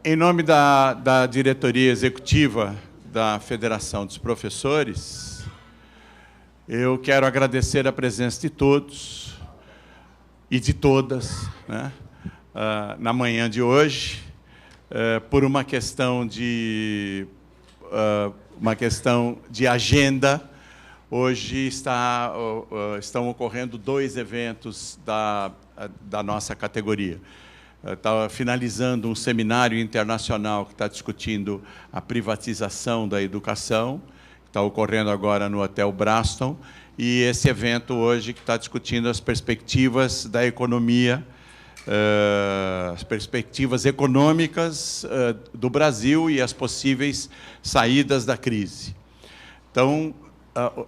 Em nome da diretoria executiva da Federação dos Professores, eu quero agradecer a presença de todos e de todas, né, na manhã de hoje, por uma questão de agenda. Hoje estão ocorrendo 2 eventos da nossa categoria. Está finalizando um seminário internacional que está discutindo a privatização da educação, que está ocorrendo agora no Hotel Braston, e esse evento hoje que está discutindo as perspectivas da economia, as perspectivas econômicas do Brasil e as possíveis saídas da crise. Então,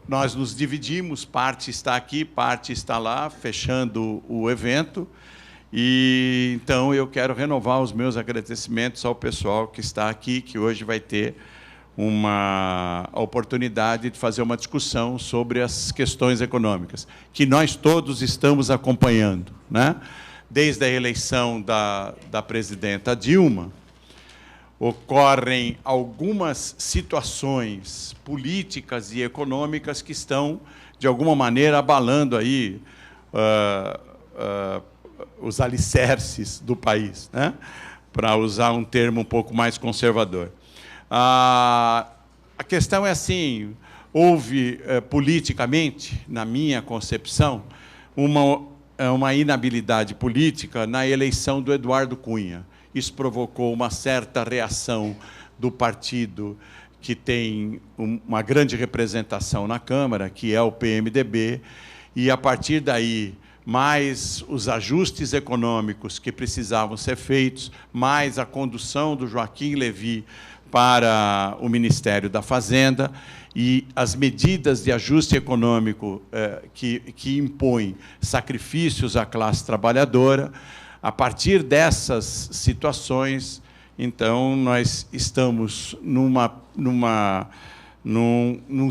nós nos dividimos, parte está aqui, parte está lá, fechando o evento. E, então, eu quero renovar os meus agradecimentos ao pessoal que está aqui, que hoje vai ter a oportunidade de fazer uma discussão sobre as questões econômicas, que nós todos estamos acompanhando, né? Desde a eleição da presidenta Dilma, ocorrem algumas situações políticas e econômicas que estão, de alguma maneira, abalando aí os alicerces do país, né? Para usar um termo um pouco mais conservador. A questão é assim, houve politicamente, na minha concepção, uma inabilidade política na eleição do Eduardo Cunha. Isso provocou uma certa reação do partido que tem uma grande representação na Câmara, que é o PMDB, e, a partir daí, mais os ajustes econômicos que precisavam ser feitos, mais a condução do Joaquim Levy para o Ministério da Fazenda e as medidas de ajuste econômico que impõem sacrifícios à classe trabalhadora. A partir dessas situações, então, nós estamos num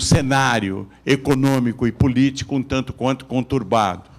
cenário econômico e político um tanto quanto conturbado.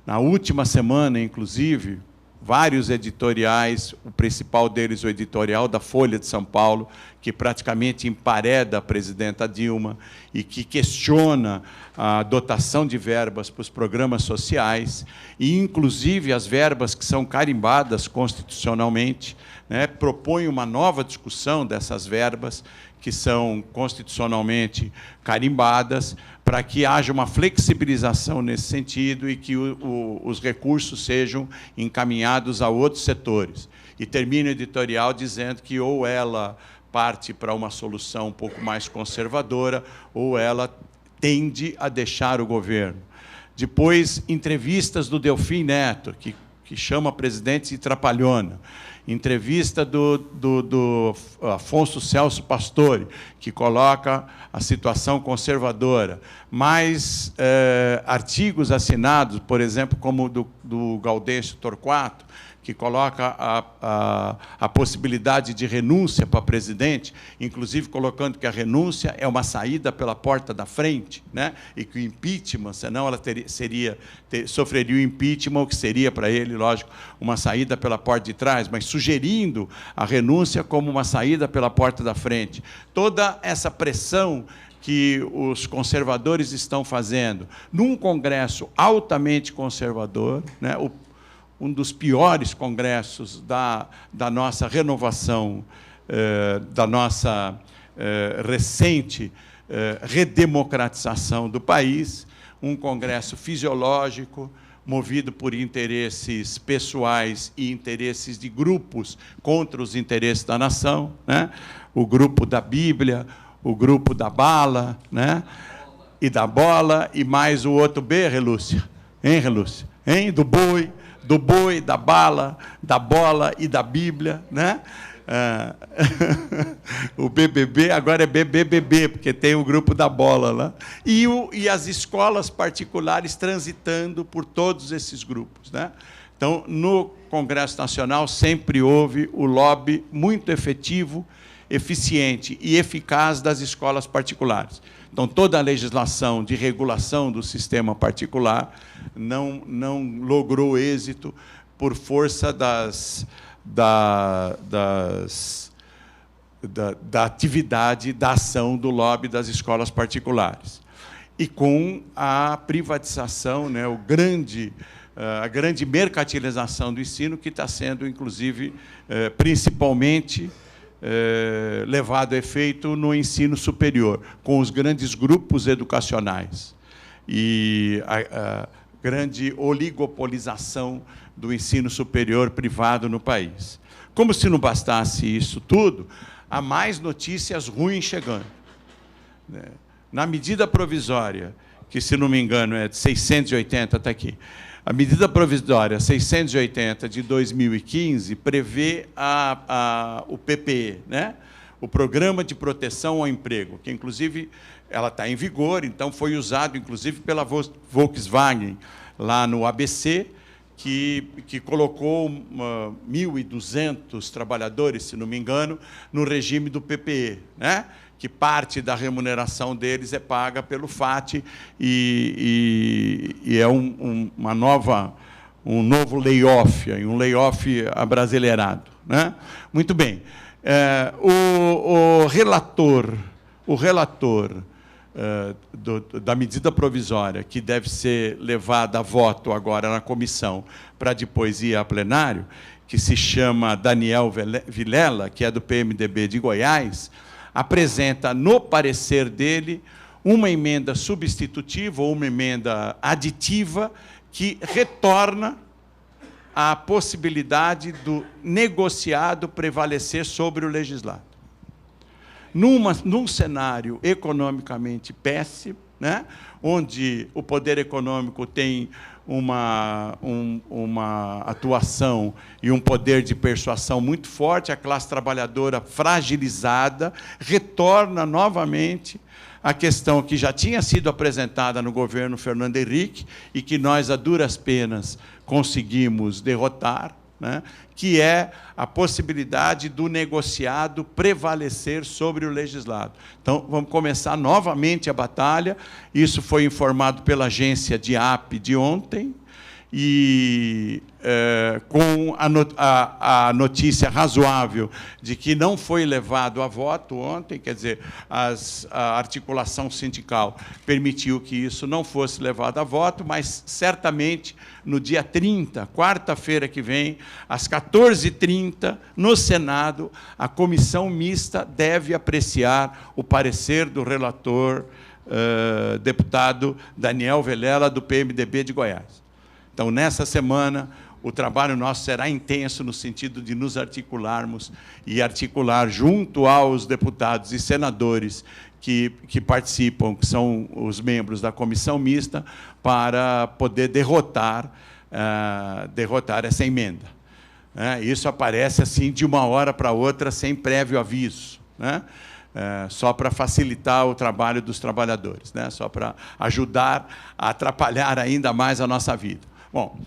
Na última semana, inclusive, vários editoriais, o principal deles, o editorial da Folha de São Paulo, que praticamente empareda a presidenta Dilma e que questiona a dotação de verbas para os programas sociais, e, inclusive, as verbas que são carimbadas constitucionalmente, né, propõe uma nova discussão dessas verbas que são constitucionalmente carimbadas, para que haja uma flexibilização nesse sentido e que os recursos sejam encaminhados a outros setores. E termina o editorial dizendo que ou ela parte para uma solução um pouco mais conservadora, ou ela tende a deixar o governo. Depois, entrevistas do Delfim Neto, que chama a presidente de trapalhona. Entrevista do Afonso Celso Pastore, que coloca a situação conservadora. Mais artigos assinados, por exemplo, como do Gaudêncio Torquato, que coloca a possibilidade de renúncia para presidente, inclusive colocando que a renúncia é uma saída pela porta da frente, né? E que o impeachment, senão ela sofreria o impeachment, o que seria para ele, lógico, uma saída pela porta de trás, mas sugerindo a renúncia como uma saída pela porta da frente. Toda essa pressão que os conservadores estão fazendo num Congresso altamente conservador, né? Um dos piores congressos da nossa renovação, da nossa recente redemocratização do país, um congresso fisiológico, movido por interesses pessoais e interesses de grupos contra os interesses da nação, né? O grupo da Bíblia, o grupo da bala, né? E da bola, e mais o outro B, Relúcia? Hein, Relúcia? Hein? Do boi, da bala, da bola e da Bíblia, né? O BBB agora é BBBB, porque tem o grupo da bola lá. E as escolas particulares transitando por todos esses grupos, né? Então, no Congresso Nacional sempre houve o lobby muito efetivo, eficiente e eficaz das escolas particulares. Então, toda a legislação de regulação do sistema particular não logrou êxito por força da atividade, da ação do lobby das escolas particulares. E com a privatização, né, a grande mercantilização do ensino, que está sendo, inclusive, principalmente levado a efeito no ensino superior, com os grandes grupos educacionais e a grande oligopolização do ensino superior privado no país. Como se não bastasse isso tudo, há mais notícias ruins chegando. Na medida provisória, que, se não me engano, é de 680, está aqui, a medida provisória 680 de 2015 prevê o PPE, né? O Programa de Proteção ao Emprego, que, inclusive, ela está em vigor, então foi usado, inclusive, pela Volkswagen, lá no ABC, que colocou 1.200 trabalhadores, se não me engano, no regime do PPE, né? Que parte da remuneração deles é paga pelo FAT e é um novo layoff, um layoff abrasileirado, né? Muito bem. O relator da medida provisória, que deve ser levada a voto agora na comissão, para depois ir a plenário, que se chama Daniel Vilela, que é do PMDB de Goiás, apresenta, no parecer dele, uma emenda substitutiva ou uma emenda aditiva que retorna à possibilidade do negociado prevalecer sobre o legislado. Num cenário economicamente péssimo, né, onde o poder econômico tem uma atuação e um poder de persuasão muito forte, a classe trabalhadora fragilizada retorna novamente à questão que já tinha sido apresentada no governo Fernando Henrique e que nós, a duras penas, conseguimos derrotar, né, que é a possibilidade do negociado prevalecer sobre o legislado. Então, vamos começar novamente a batalha. Isso foi informado pela agência DIAP de ontem, e com a notícia razoável de que não foi levado a voto ontem, quer dizer, a articulação sindical permitiu que isso não fosse levado a voto, mas certamente no dia 30, quarta-feira que vem, às 14h30, no Senado, a comissão mista deve apreciar o parecer do relator, deputado Daniel Vilela, do PMDB de Goiás. Então, nessa semana, o trabalho nosso será intenso no sentido de nos articularmos e articular junto aos deputados e senadores que participam, que são os membros da comissão mista, para poder derrotar essa emenda. Isso aparece assim de uma hora para outra, sem prévio aviso, né? Só para facilitar o trabalho dos trabalhadores, né? Só para ajudar a atrapalhar ainda mais a nossa vida. Bom,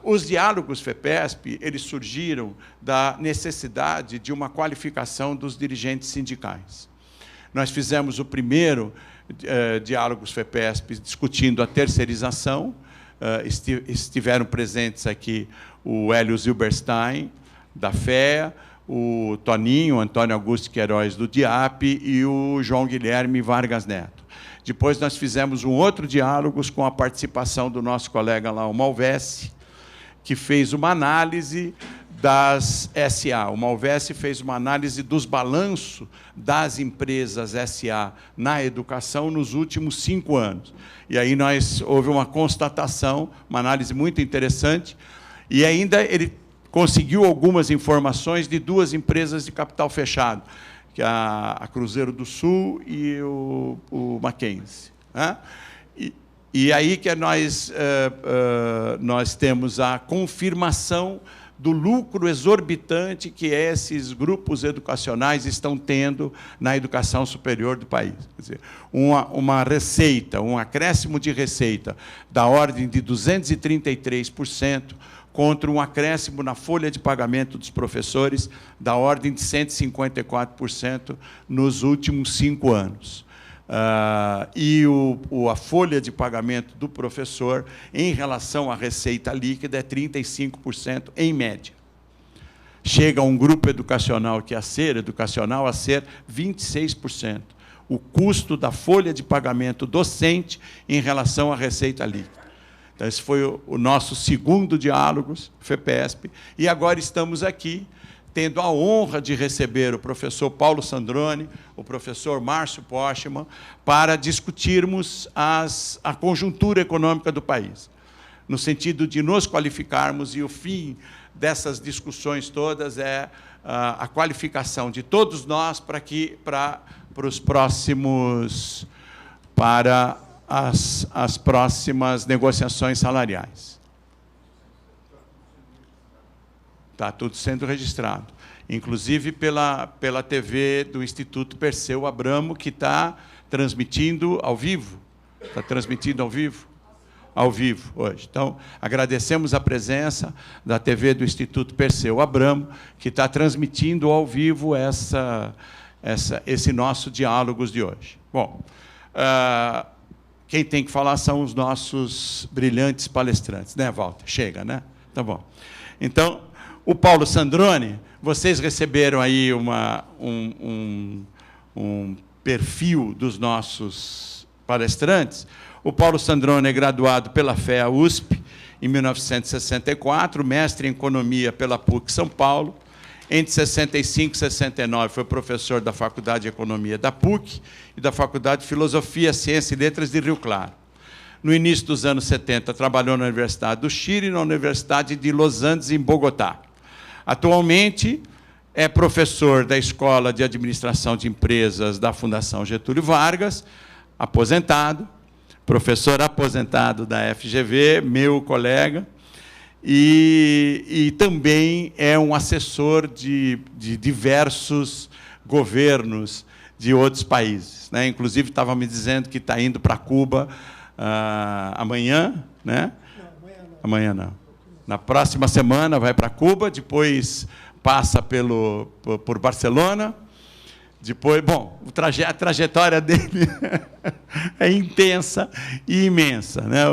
os diálogos FEPESP, eles surgiram da necessidade de uma qualificação dos dirigentes sindicais. Nós fizemos o primeiro diálogos FEPESP discutindo a terceirização. Estiveram presentes aqui o Hélio Zilberstein, da FEA, o Toninho, Antônio Augusto Queiroz, do DIAP, e o João Guilherme Vargas Neto. Depois, nós fizemos um outro diálogo com a participação do nosso colega lá, o Malvese, que fez uma análise das SA. O Malvese fez uma análise dos balanços das empresas SA na educação nos últimos 5 anos. E aí houve uma constatação, uma análise muito interessante, e ainda ele conseguiu algumas informações de 2 empresas de capital fechado, que é a Cruzeiro do Sul e o Mackenzie, né? E aí que nós temos a confirmação do lucro exorbitante que esses grupos educacionais estão tendo na educação superior do país. Quer dizer, uma receita, um acréscimo de receita da ordem de 233%, contra um acréscimo na folha de pagamento dos professores da ordem de 154% nos últimos 5 anos. E a folha de pagamento do professor, em relação à receita líquida, é 35% em média. chega um grupo educacional que a ser 26%. O custo da folha de pagamento docente em relação à receita líquida. Então, esse foi o nosso segundo diálogo, FEPESP, e agora estamos aqui, tendo a honra de receber o professor Paulo Sandrone, o professor Márcio Postman, para discutirmos a conjuntura econômica do país, no sentido de nos qualificarmos, e o fim dessas discussões todas é a qualificação de todos nós para os próximos, para as próximas negociações salariais. Está tudo sendo registrado, inclusive pela TV do Instituto Perseu Abramo, que está transmitindo ao vivo. Está transmitindo ao vivo? Ao vivo, hoje. Então, agradecemos a presença da TV do Instituto Perseu Abramo, que está transmitindo ao vivo esse nosso diálogos de hoje. Bom, quem tem que falar são os nossos brilhantes palestrantes, né, Walter? Chega, né? Tá bom. Então, o Paulo Sandrone, vocês receberam aí um perfil dos nossos palestrantes. O Paulo Sandrone é graduado pela FEA USP em 1964, mestre em Economia pela PUC São Paulo. Entre 65 e 69 foi professor da Faculdade de Economia da PUC e da Faculdade de Filosofia, Ciência e Letras de Rio Claro. No início dos anos 70, trabalhou na Universidade do Chile e na Universidade de Los Andes, em Bogotá. Atualmente, é professor da Escola de Administração de Empresas da Fundação Getúlio Vargas, aposentado, professor aposentado da FGV, meu colega, e também é um assessor de diversos governos de outros países, né? Inclusive, estava me dizendo que está indo para Cuba amanhã, né? Não, amanhã não. Na próxima semana vai para Cuba, depois passa por Barcelona. Depois, bom, a trajetória dele é intensa e imensa, né?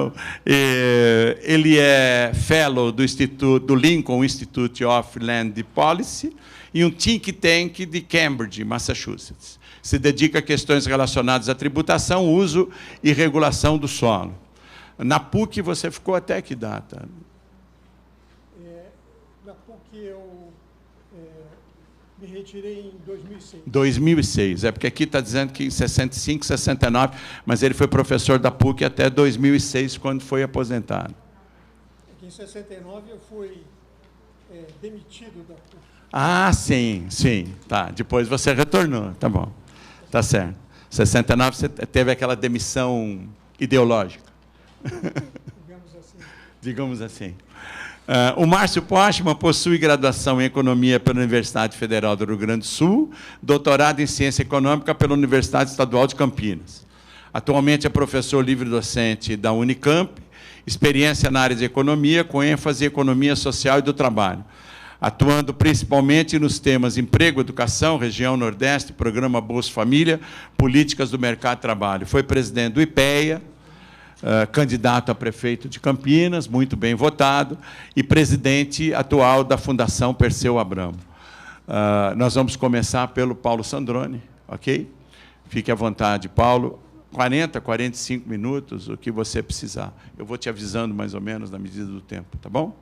Ele é fellow do Lincoln Institute of Land Policy e um think tank de Cambridge, Massachusetts. Se dedica a questões relacionadas à tributação, uso e regulação do solo. Na PUC, você ficou até que data? Na PUC, eu me retirei em 2006. 2006. É porque aqui está dizendo que em 65, 69, mas ele foi professor da PUC até 2006, quando foi aposentado. Aqui em 69 eu fui demitido da PUC. Ah, sim, sim. Tá. Depois você retornou. Tá bom. Tá certo. 69 você teve aquela demissão ideológica. Digamos assim. Digamos assim. O Márcio Postman possui graduação em Economia pela Universidade Federal do Rio Grande do Sul, doutorado em Ciência Econômica pela Universidade Estadual de Campinas. Atualmente é professor livre-docente da Unicamp, experiência na área de economia, com ênfase em economia social e do trabalho, atuando principalmente nos temas emprego, educação, região Nordeste, programa Bolsa Família, políticas do mercado de trabalho. Foi presidente do IPEA, candidato a prefeito de Campinas, muito bem votado, e presidente atual da Fundação Perseu Abramo. Nós vamos começar pelo Paulo Sandrone, ok? Fique à vontade, Paulo. 40, 45 minutos, o que você precisar. Eu vou te avisando mais ou menos na medida do tempo, tá bom?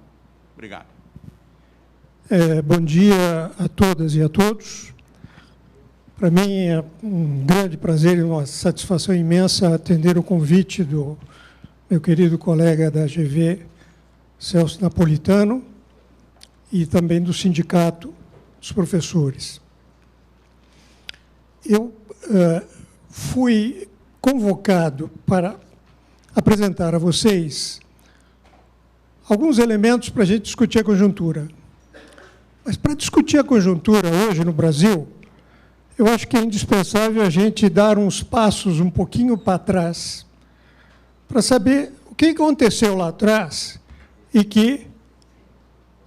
Obrigado. Bom dia a todas e a todos. Para mim é um grande prazer e uma satisfação imensa atender o convite do meu querido colega da GV, Celso Napolitano, e também do Sindicato dos Professores. Eu fui convocado para apresentar a vocês alguns elementos para a gente discutir a conjuntura. Mas, para discutir a conjuntura hoje no Brasil, eu acho que é indispensável a gente dar uns passos um pouquinho para trás, para saber o que aconteceu lá atrás e que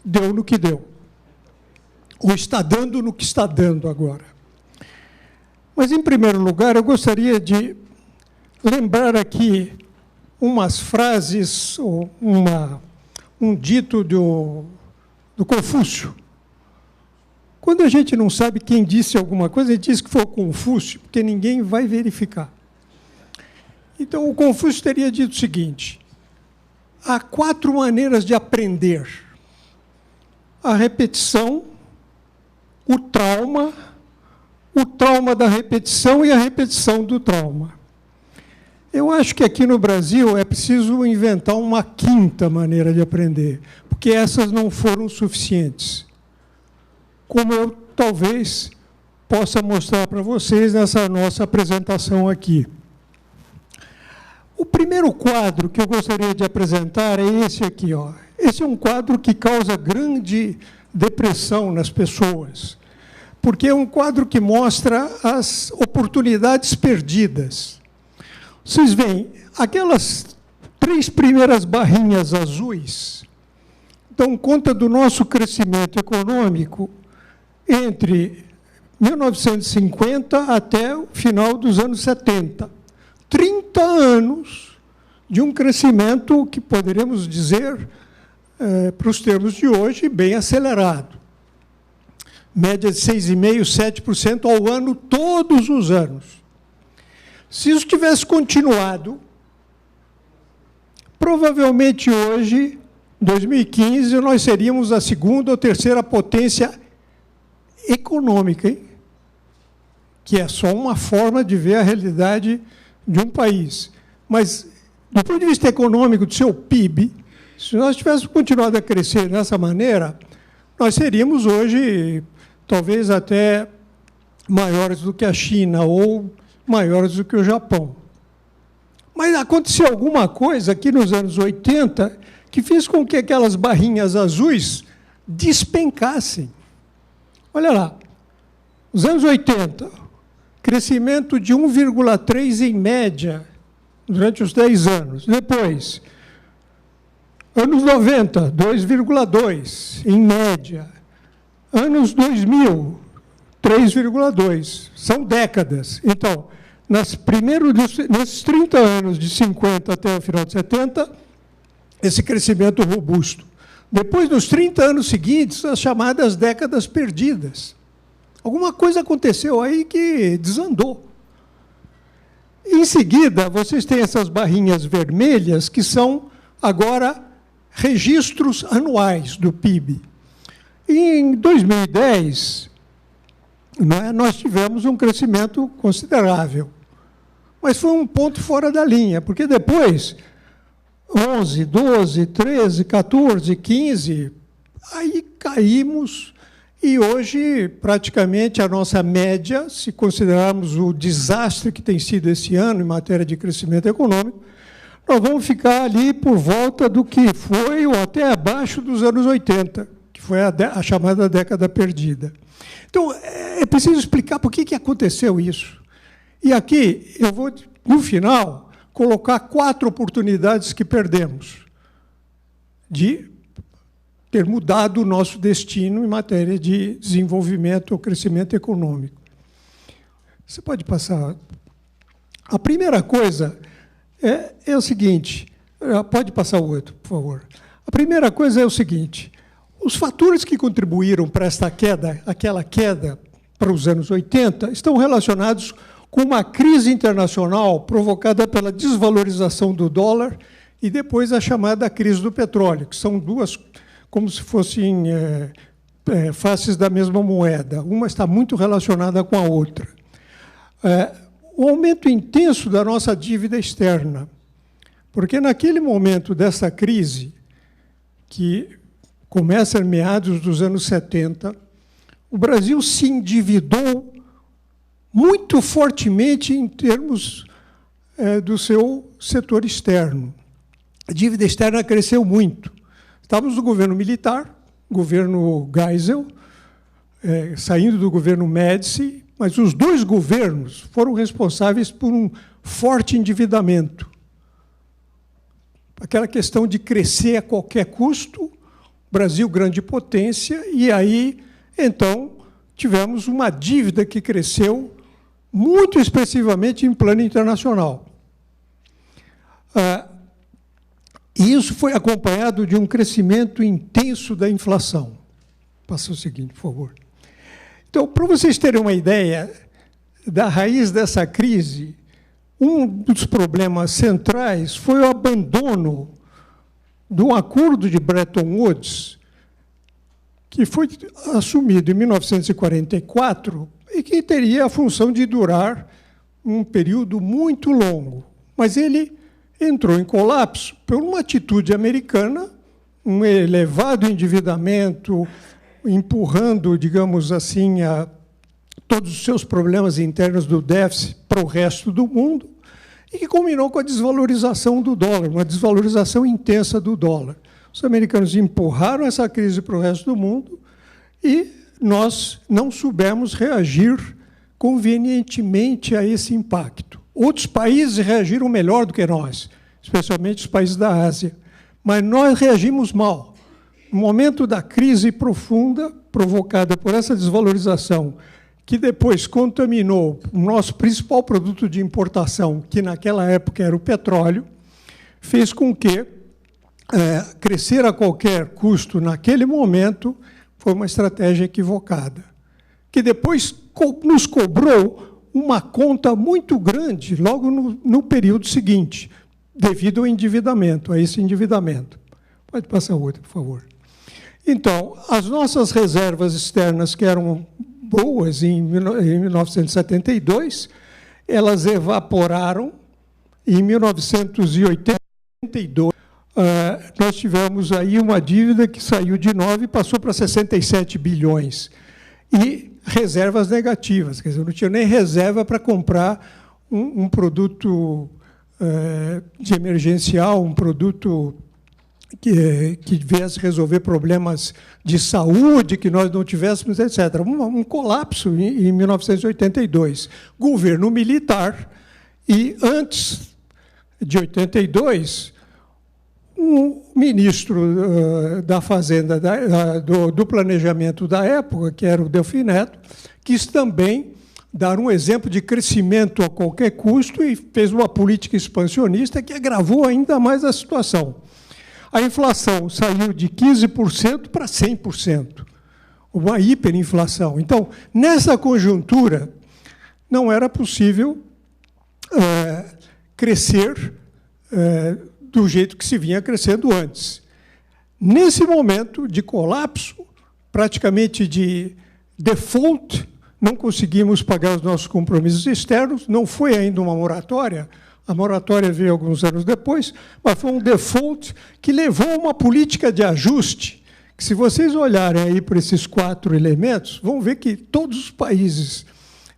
deu no que deu, ou está dando no que está dando agora. Mas, em primeiro lugar, eu gostaria de lembrar aqui umas frases, ou um dito do Confúcio, Quando a gente não sabe quem disse alguma coisa, a gente diz que foi o Confúcio, porque ninguém vai verificar. Então, o Confúcio teria dito o seguinte: há 4 maneiras de aprender: a repetição, o trauma da repetição e a repetição do trauma. Eu acho que aqui no Brasil é preciso inventar uma 5ª maneira de aprender, porque essas não foram suficientes, como eu talvez possa mostrar para vocês nessa nossa apresentação aqui. O primeiro quadro que eu gostaria de apresentar é esse aqui, ó. Esse é um quadro que causa grande depressão nas pessoas, porque é um quadro que mostra as oportunidades perdidas. Vocês veem, aquelas 3 primeiras barrinhas azuis dão conta do nosso crescimento econômico entre 1950 até o final dos anos 70. 30 anos de um crescimento que poderíamos dizer, para os termos de hoje, bem acelerado. Média de 6,5%, 7% ao ano, todos os anos. Se isso tivesse continuado, provavelmente hoje, 2015, nós seríamos a 2ª ou 3ª potência econômica, hein? Que é só uma forma de ver a realidade de um país. Mas, do ponto de vista econômico, do seu PIB, se nós tivéssemos continuado a crescer dessa maneira, nós seríamos hoje, talvez até maiores do que a China ou maiores do que o Japão. Mas aconteceu alguma coisa aqui nos anos 80 que fez com que aquelas barrinhas azuis despencassem. Olha lá, nos anos 80, crescimento de 1,3 em média durante os 10 anos. Depois, anos 90, 2,2 em média. Anos 2000, 3,2. São décadas. Então, nesses 30 anos, de 50 até o final de 70, esse crescimento robusto. Depois, nos 30 anos seguintes, as chamadas décadas perdidas. Alguma coisa aconteceu aí que desandou. Em seguida, vocês têm essas barrinhas vermelhas, que são, agora, registros anuais do PIB. E em 2010, nós tivemos um crescimento considerável. Mas foi um ponto fora da linha, porque depois, 11, 12, 13, 14, 15, aí caímos, e hoje, praticamente, a nossa média, se considerarmos o desastre que tem sido esse ano em matéria de crescimento econômico, nós vamos ficar ali por volta do que foi, ou até abaixo dos anos 80, que foi a chamada década perdida. Então, é preciso explicar por que aconteceu isso. E aqui, eu vou, no final, colocar 4 oportunidades que perdemos de ter mudado o nosso destino em matéria de desenvolvimento ou crescimento econômico. Você pode passar. A primeira coisa é o seguinte, pode passar o outro, por favor. A primeira coisa é o seguinte, os fatores que contribuíram para esta queda, aquela queda para os anos 80, estão relacionados com uma crise internacional provocada pela desvalorização do dólar e depois a chamada crise do petróleo, que são duas, como se fossem faces da mesma moeda. Uma está muito relacionada com a outra. O aumento intenso da nossa dívida externa, porque naquele momento dessa crise, que começa em meados dos anos 70, o Brasil se endividou muito fortemente em termos do seu setor externo. A dívida externa cresceu muito. Estávamos no governo militar, governo Geisel, saindo do governo Médici, mas os 2 governos foram responsáveis por um forte endividamento. Aquela questão de crescer a qualquer custo, Brasil grande potência, e aí, então, tivemos uma dívida que cresceu muito expressivamente em plano internacional. E isso foi acompanhado de um crescimento intenso da inflação. Passa o seguinte, por favor. Então, para vocês terem uma ideia da raiz dessa crise, um dos problemas centrais foi o abandono do acordo de Bretton Woods, que foi assumido em 1944 e que teria a função de durar um período muito longo. Mas ele entrou em colapso por uma atitude americana, um elevado endividamento, empurrando, digamos assim, todos os seus problemas internos do déficit para o resto do mundo, e que culminou com a desvalorização do dólar, uma desvalorização intensa do dólar. Os americanos empurraram essa crise para o resto do mundo e nós não soubemos reagir convenientemente a esse impacto. Outros países reagiram melhor do que nós, especialmente os países da Ásia, mas nós reagimos mal. No momento da crise profunda, provocada por essa desvalorização, que depois contaminou o nosso principal produto de importação, que naquela época era o petróleo, fez com que crescer a qualquer custo naquele momento foi uma estratégia equivocada, que depois nos cobrou uma conta muito grande logo no período seguinte, devido ao endividamento, a esse endividamento. Pode passar outra, por favor. Então, as nossas reservas externas, que eram boas em 1972, elas evaporaram. Em 1982, nós tivemos aí uma dívida que saiu de 9 e passou para 67 bilhões. E reservas negativas, quer dizer, não tinha nem reserva para comprar um produto de emergencial, um produto que viesse resolver problemas de saúde que nós não tivéssemos, etc. Um colapso em 1982. Governo militar, e antes de 82, um ministro da Fazenda, do Planejamento da época, que era o Delfim Neto, quis também dar um exemplo de crescimento a qualquer custo e fez uma política expansionista que agravou ainda mais a situação. A inflação saiu de 15% para 100%, uma hiperinflação. Então, nessa conjuntura, não era possível crescer do jeito que se vinha crescendo antes. Nesse momento de colapso, praticamente de default, não conseguimos pagar os nossos compromissos externos, não foi ainda uma moratória, a moratória veio alguns anos depois, mas foi um default que levou a uma política de ajuste, que se vocês olharem aí para esses 4 elementos, vão ver que todos os países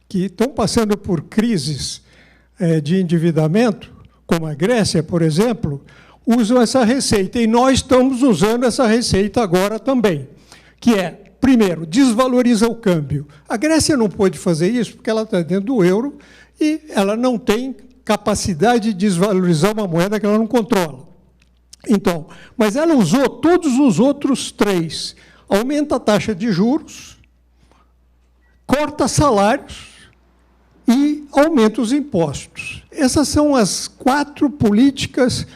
que estão passando por crises de endividamento, como a Grécia, por exemplo, usam essa receita, e nós estamos usando essa receita agora também, que é, primeiro, desvaloriza o câmbio. A Grécia não pôde fazer isso porque ela está dentro do euro e ela não tem capacidade de desvalorizar uma moeda que ela não controla. Então, mas ela usou todos os outros 3. Aumenta a taxa de juros, corta salários e aumenta os impostos. Essas são as 4 políticas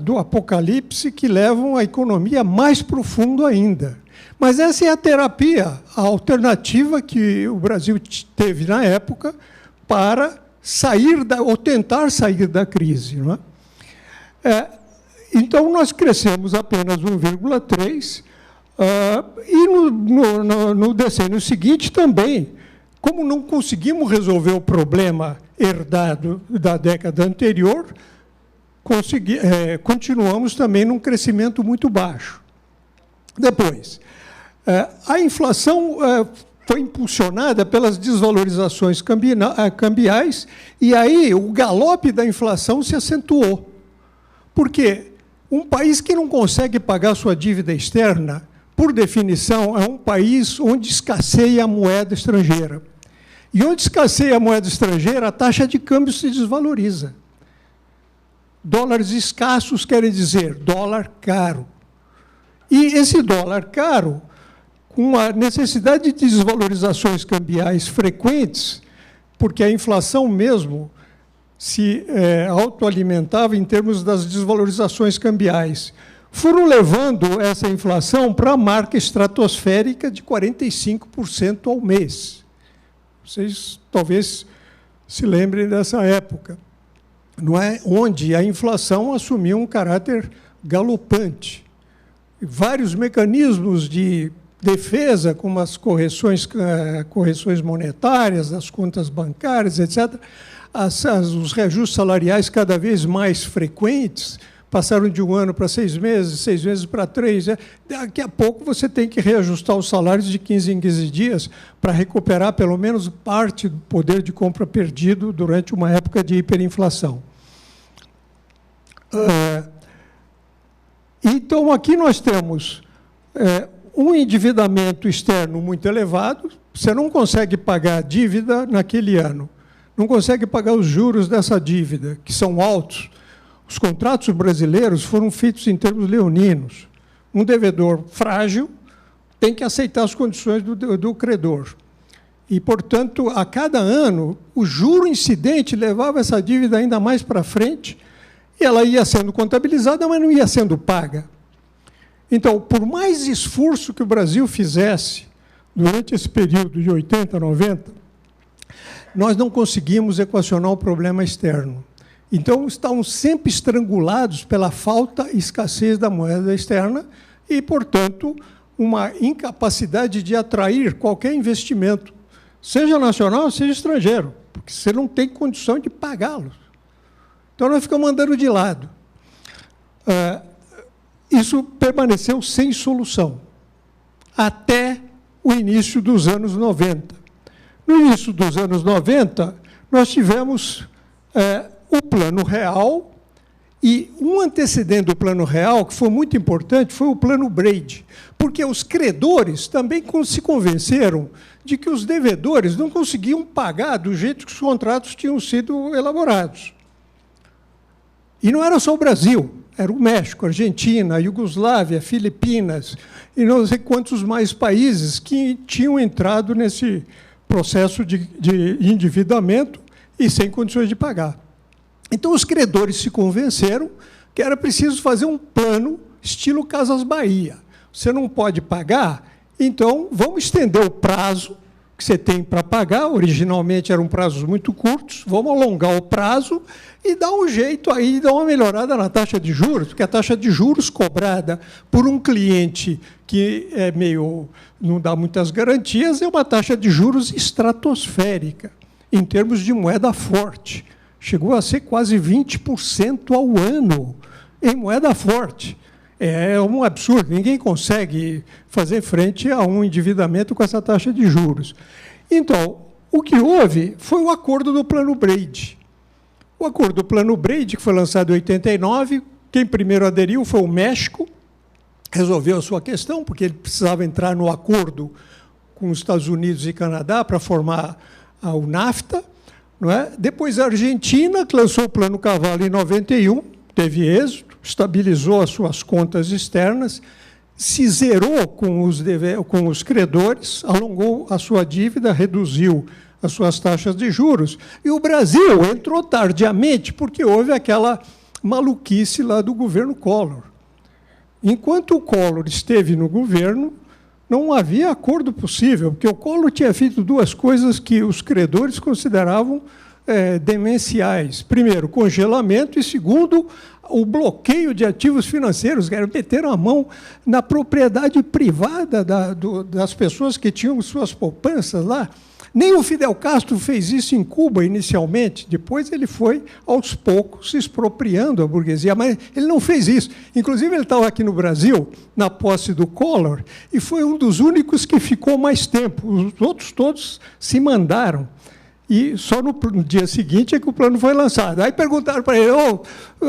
do apocalipse que levam a economia mais profundo ainda. Mas essa é a terapia, a alternativa que o Brasil teve na época para sair ou tentar sair da crise. Não é? Então, nós crescemos apenas 1,3%, e no decênio seguinte também, como não conseguimos resolver o problema herdado da década anterior, continuamos também num crescimento muito baixo. Depois, a inflação foi impulsionada pelas desvalorizações cambiais, e aí o galope da inflação se acentuou. Por quê? Um país que não consegue pagar sua dívida externa, por definição, é um país onde escasseia a moeda estrangeira. E onde escasseia a moeda estrangeira, a taxa de câmbio se desvaloriza. Dólares escassos querem dizer dólar caro. E esse dólar caro, com a necessidade de desvalorizações cambiais frequentes, porque a inflação mesmo se autoalimentava em termos das desvalorizações cambiais, foram levando essa inflação para a marca estratosférica de 45% ao mês. Vocês talvez se lembrem dessa época, não é? Onde a inflação assumiu um caráter galopante. Vários mecanismos de defesa, como as correções monetárias, as contas bancárias, etc., os reajustes salariais cada vez mais frequentes, passaram de 1 ano para 6 meses para 3. Daqui a pouco você tem que reajustar os salários de 15 em 15 dias para recuperar pelo menos parte do poder de compra perdido durante uma época de hiperinflação. Então, aqui nós temos um endividamento externo muito elevado, você não consegue pagar a dívida naquele ano, não consegue pagar os juros dessa dívida, que são altos. Os contratos brasileiros foram feitos em termos leoninos. Um devedor frágil tem que aceitar as condições do credor. E, portanto, a cada ano, o juro incidente levava essa dívida ainda mais para frente, e ela ia sendo contabilizada, mas não ia sendo paga. Então, por mais esforço que o Brasil fizesse durante esse período de 80, 90, nós não conseguimos equacionar o problema externo. Então, estavam sempre estrangulados pela falta e escassez da moeda externa e, portanto, uma incapacidade de atrair qualquer investimento, seja nacional, seja estrangeiro, porque você não tem condição de pagá-los. Então, nós ficamos andando de lado. Isso permaneceu sem solução, até o início dos anos 90. No início dos anos 90, nós tivemos o Plano Real, e um antecedente do Plano Real, que foi muito importante, foi o Plano Brady, porque os credores também se convenceram de que os devedores não conseguiam pagar do jeito que os contratos tinham sido elaborados. E não era só o Brasil, era o México, a Argentina, a Iugoslávia, Filipinas, e não sei quantos mais países que tinham entrado nesse processo de endividamento e sem condições de pagar. Então, os credores se convenceram que era preciso fazer um plano estilo Casas Bahia. Você não pode pagar, então vamos estender o prazo que você tem para pagar. Originalmente eram prazos muito curtos, vamos alongar o prazo e dar um jeito aí, dar uma melhorada na taxa de juros, porque a taxa de juros cobrada por um cliente que não dá muitas garantias é uma taxa de juros estratosférica, em termos de moeda forte. Chegou a ser quase 20% ao ano em moeda forte. É um absurdo, ninguém consegue fazer frente a um endividamento com essa taxa de juros. Então, o que houve foi o acordo do Plano Brady. O acordo do Plano Brady, que foi lançado em 89, quem primeiro aderiu foi o México, resolveu a sua questão, porque ele precisava entrar no acordo com os Estados Unidos e Canadá para formar o NAFTA. Não é? Depois a Argentina, que lançou o Plano Cavalo em 91, teve êxito, estabilizou as suas contas externas, se zerou com os credores, alongou a sua dívida, reduziu as suas taxas de juros. E o Brasil entrou tardiamente, porque houve aquela maluquice lá do governo Collor. Enquanto o Collor esteve no governo, não havia acordo possível, porque o Collor tinha feito duas coisas que os credores consideravam demenciais. Primeiro, congelamento, e segundo, o bloqueio de ativos financeiros, que meteram a mão na propriedade privada das pessoas que tinham suas poupanças lá. Nem o Fidel Castro fez isso em Cuba inicialmente, depois ele foi, aos poucos, se expropriando a burguesia, mas ele não fez isso. Inclusive, ele estava aqui no Brasil, na posse do Collor, e foi um dos únicos que ficou mais tempo. Os outros todos se mandaram. E só no dia seguinte é que o plano foi lançado. Aí perguntaram para ele: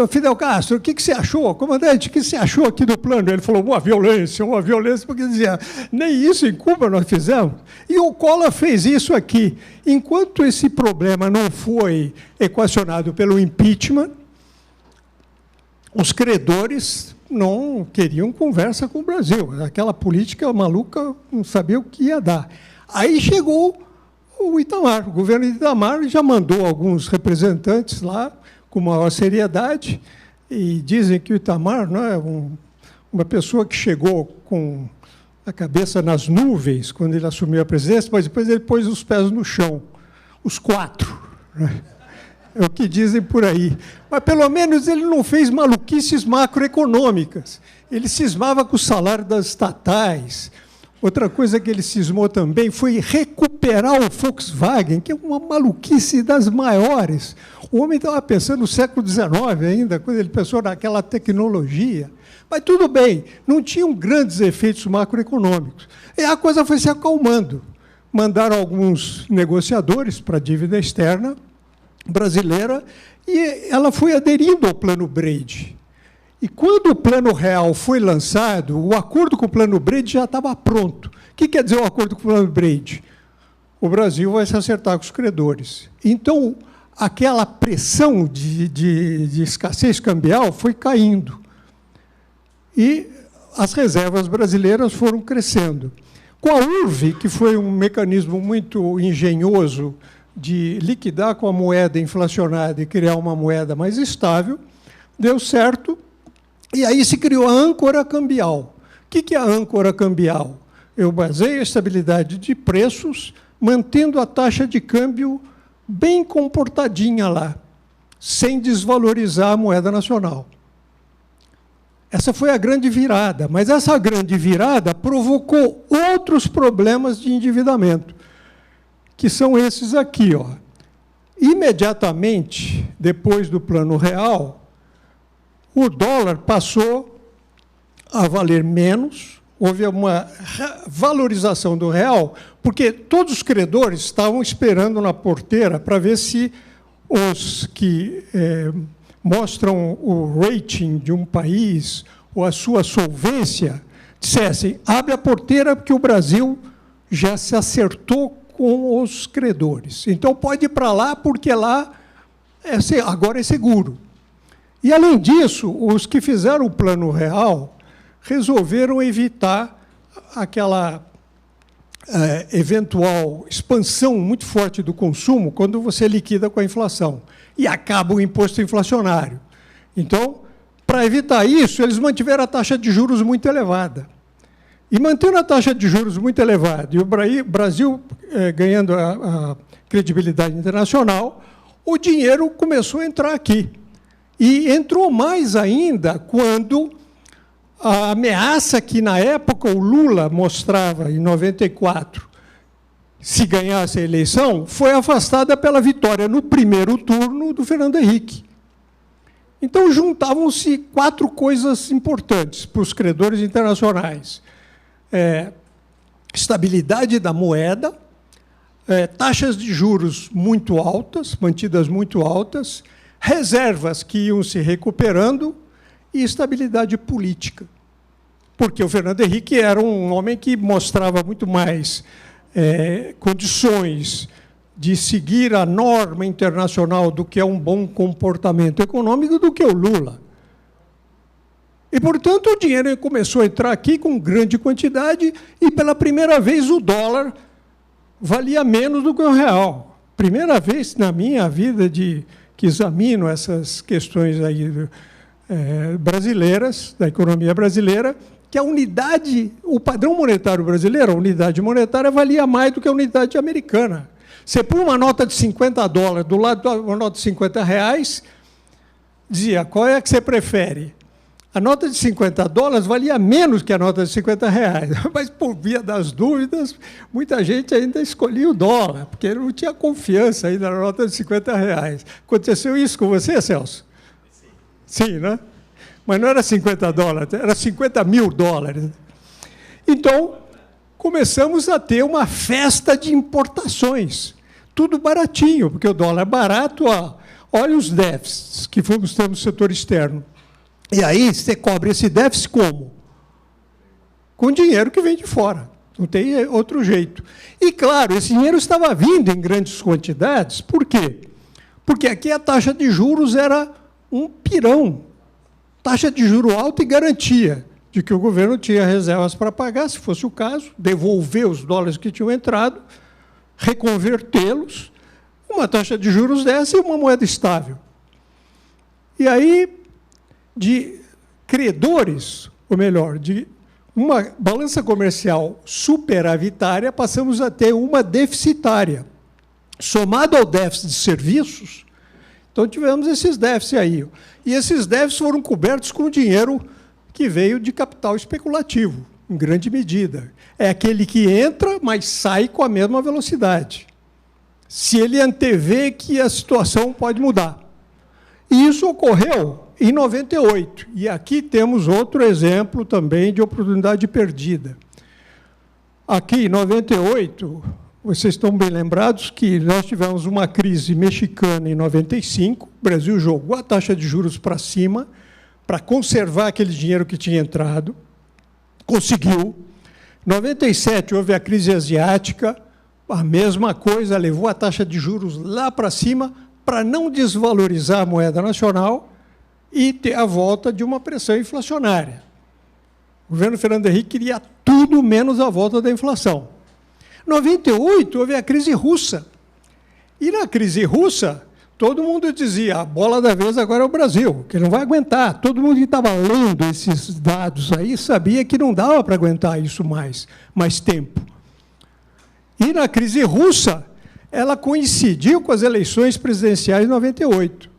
Fidel Castro, o que você achou? Comandante, o que você achou aqui do plano? Ele falou: uma violência, porque dizia, nem isso em Cuba nós fizemos. E o Collor fez isso aqui. Enquanto esse problema não foi equacionado pelo impeachment, os credores não queriam conversa com o Brasil. Aquela política maluca não sabia o que ia dar. Aí chegou o Itamar, o governo de Itamar já mandou alguns representantes lá com maior seriedade, e dizem que o Itamar não é uma pessoa que chegou com a cabeça nas nuvens quando ele assumiu a presidência, mas depois ele pôs os pés no chão, os 4, né? É o que dizem por aí. Mas, pelo menos, ele não fez maluquices macroeconômicas. Ele cismava com o salário das estatais. Outra coisa que ele cismou também foi recuperar o Volkswagen, que é uma maluquice das maiores. O homem estava pensando no século XIX ainda, quando ele pensou naquela tecnologia. Mas tudo bem, não tinham grandes efeitos macroeconômicos. E a coisa foi se acalmando. Mandaram alguns negociadores para a dívida externa brasileira e ela foi aderindo ao Plano Brady. E quando o Plano Real foi lançado, o acordo com o Plano Brady já estava pronto. O que quer dizer o acordo com o Plano Brady? O Brasil vai se acertar com os credores. Então, aquela pressão de escassez cambial foi caindo. E as reservas brasileiras foram crescendo. Com a URV, que foi um mecanismo muito engenhoso de liquidar com a moeda inflacionada e criar uma moeda mais estável, deu certo, e aí se criou a âncora cambial. O que é a âncora cambial? Eu baseio a estabilidade de preços, mantendo a taxa de câmbio bem comportadinha lá, sem desvalorizar a moeda nacional. Essa foi a grande virada, mas essa grande virada provocou outros problemas de endividamento, que são esses aqui, ó. Imediatamente, depois do Plano Real, o dólar passou a valer menos, houve uma valorização do real, porque todos os credores estavam esperando na porteira para ver se os que mostram o rating de um país ou a sua solvência dissessem: abre a porteira porque o Brasil já se acertou com os credores. Então, pode ir para lá, porque lá agora é seguro. E, além disso, os que fizeram o Plano Real resolveram evitar aquela eventual expansão muito forte do consumo quando você liquida com a inflação. E acaba o imposto inflacionário. Então, para evitar isso, eles mantiveram a taxa de juros muito elevada. E mantendo a taxa de juros muito elevada e o Brasil ganhando a credibilidade internacional, o dinheiro começou a entrar aqui. E entrou mais ainda quando a ameaça que, na época, o Lula mostrava, em 94, se ganhasse a eleição, foi afastada pela vitória no primeiro turno do Fernando Henrique. Então, juntavam-se 4 coisas importantes para os credores internacionais. Estabilidade da moeda, taxas de juros muito altas, mantidas muito altas, reservas que iam se recuperando e estabilidade política. Porque o Fernando Henrique era um homem que mostrava muito mais condições de seguir a norma internacional do que é um bom comportamento econômico do que o Lula. E, portanto, o dinheiro começou a entrar aqui com grande quantidade e, pela primeira vez, o dólar valia menos do que o real. Primeira vez na minha vida que examino essas questões aí, brasileiras, da economia brasileira, que a unidade, o padrão monetário brasileiro, a unidade monetária, valia mais do que a unidade americana. Você põe uma nota de $50 do lado de uma nota de R$50, dizia: qual é a que você prefere? A nota de $50 valia menos que a nota de R$50, mas, por via das dúvidas, muita gente ainda escolhia o dólar, porque não tinha confiança ainda na nota de R$50. Aconteceu isso com você, Celso? Sim, né? Mas não era $50, era $50 mil. Então, começamos a ter uma festa de importações. Tudo baratinho, porque o dólar é barato. Olha os déficits que fomos ter no setor externo. E aí você cobre esse déficit como? Com dinheiro que vem de fora. Não tem outro jeito. E, claro, esse dinheiro estava vindo em grandes quantidades. Por quê? Porque aqui a taxa de juros era um pirão. Taxa de juro alta e garantia de que o governo tinha reservas para pagar, se fosse o caso, devolver os dólares que tinham entrado, reconvertê-los, uma taxa de juros dessa e uma moeda estável. E aí, de credores, ou melhor, de uma balança comercial superavitária, passamos a ter uma deficitária. Somado ao déficit de serviços, então tivemos esses déficits aí. E esses déficits foram cobertos com dinheiro que veio de capital especulativo, em grande medida. É aquele que entra, mas sai com a mesma velocidade. Se ele antevê que a situação pode mudar. E isso ocorreu em 98. E aqui temos outro exemplo também de oportunidade perdida. Aqui, em 98, vocês estão bem lembrados que nós tivemos uma crise mexicana em 95, o Brasil jogou a taxa de juros para cima para conservar aquele dinheiro que tinha entrado, conseguiu. Em 97, houve a crise asiática, a mesma coisa, levou a taxa de juros lá para cima para não desvalorizar a moeda nacional e ter a volta de uma pressão inflacionária. O governo Fernando Henrique queria tudo menos a volta da inflação. Em 98, houve a crise russa. E na crise russa, todo mundo dizia, a bola da vez agora é o Brasil, que não vai aguentar. Todo mundo que estava lendo esses dados aí sabia que não dava para aguentar isso mais tempo. E na crise russa, ela coincidiu com as eleições presidenciais de 98.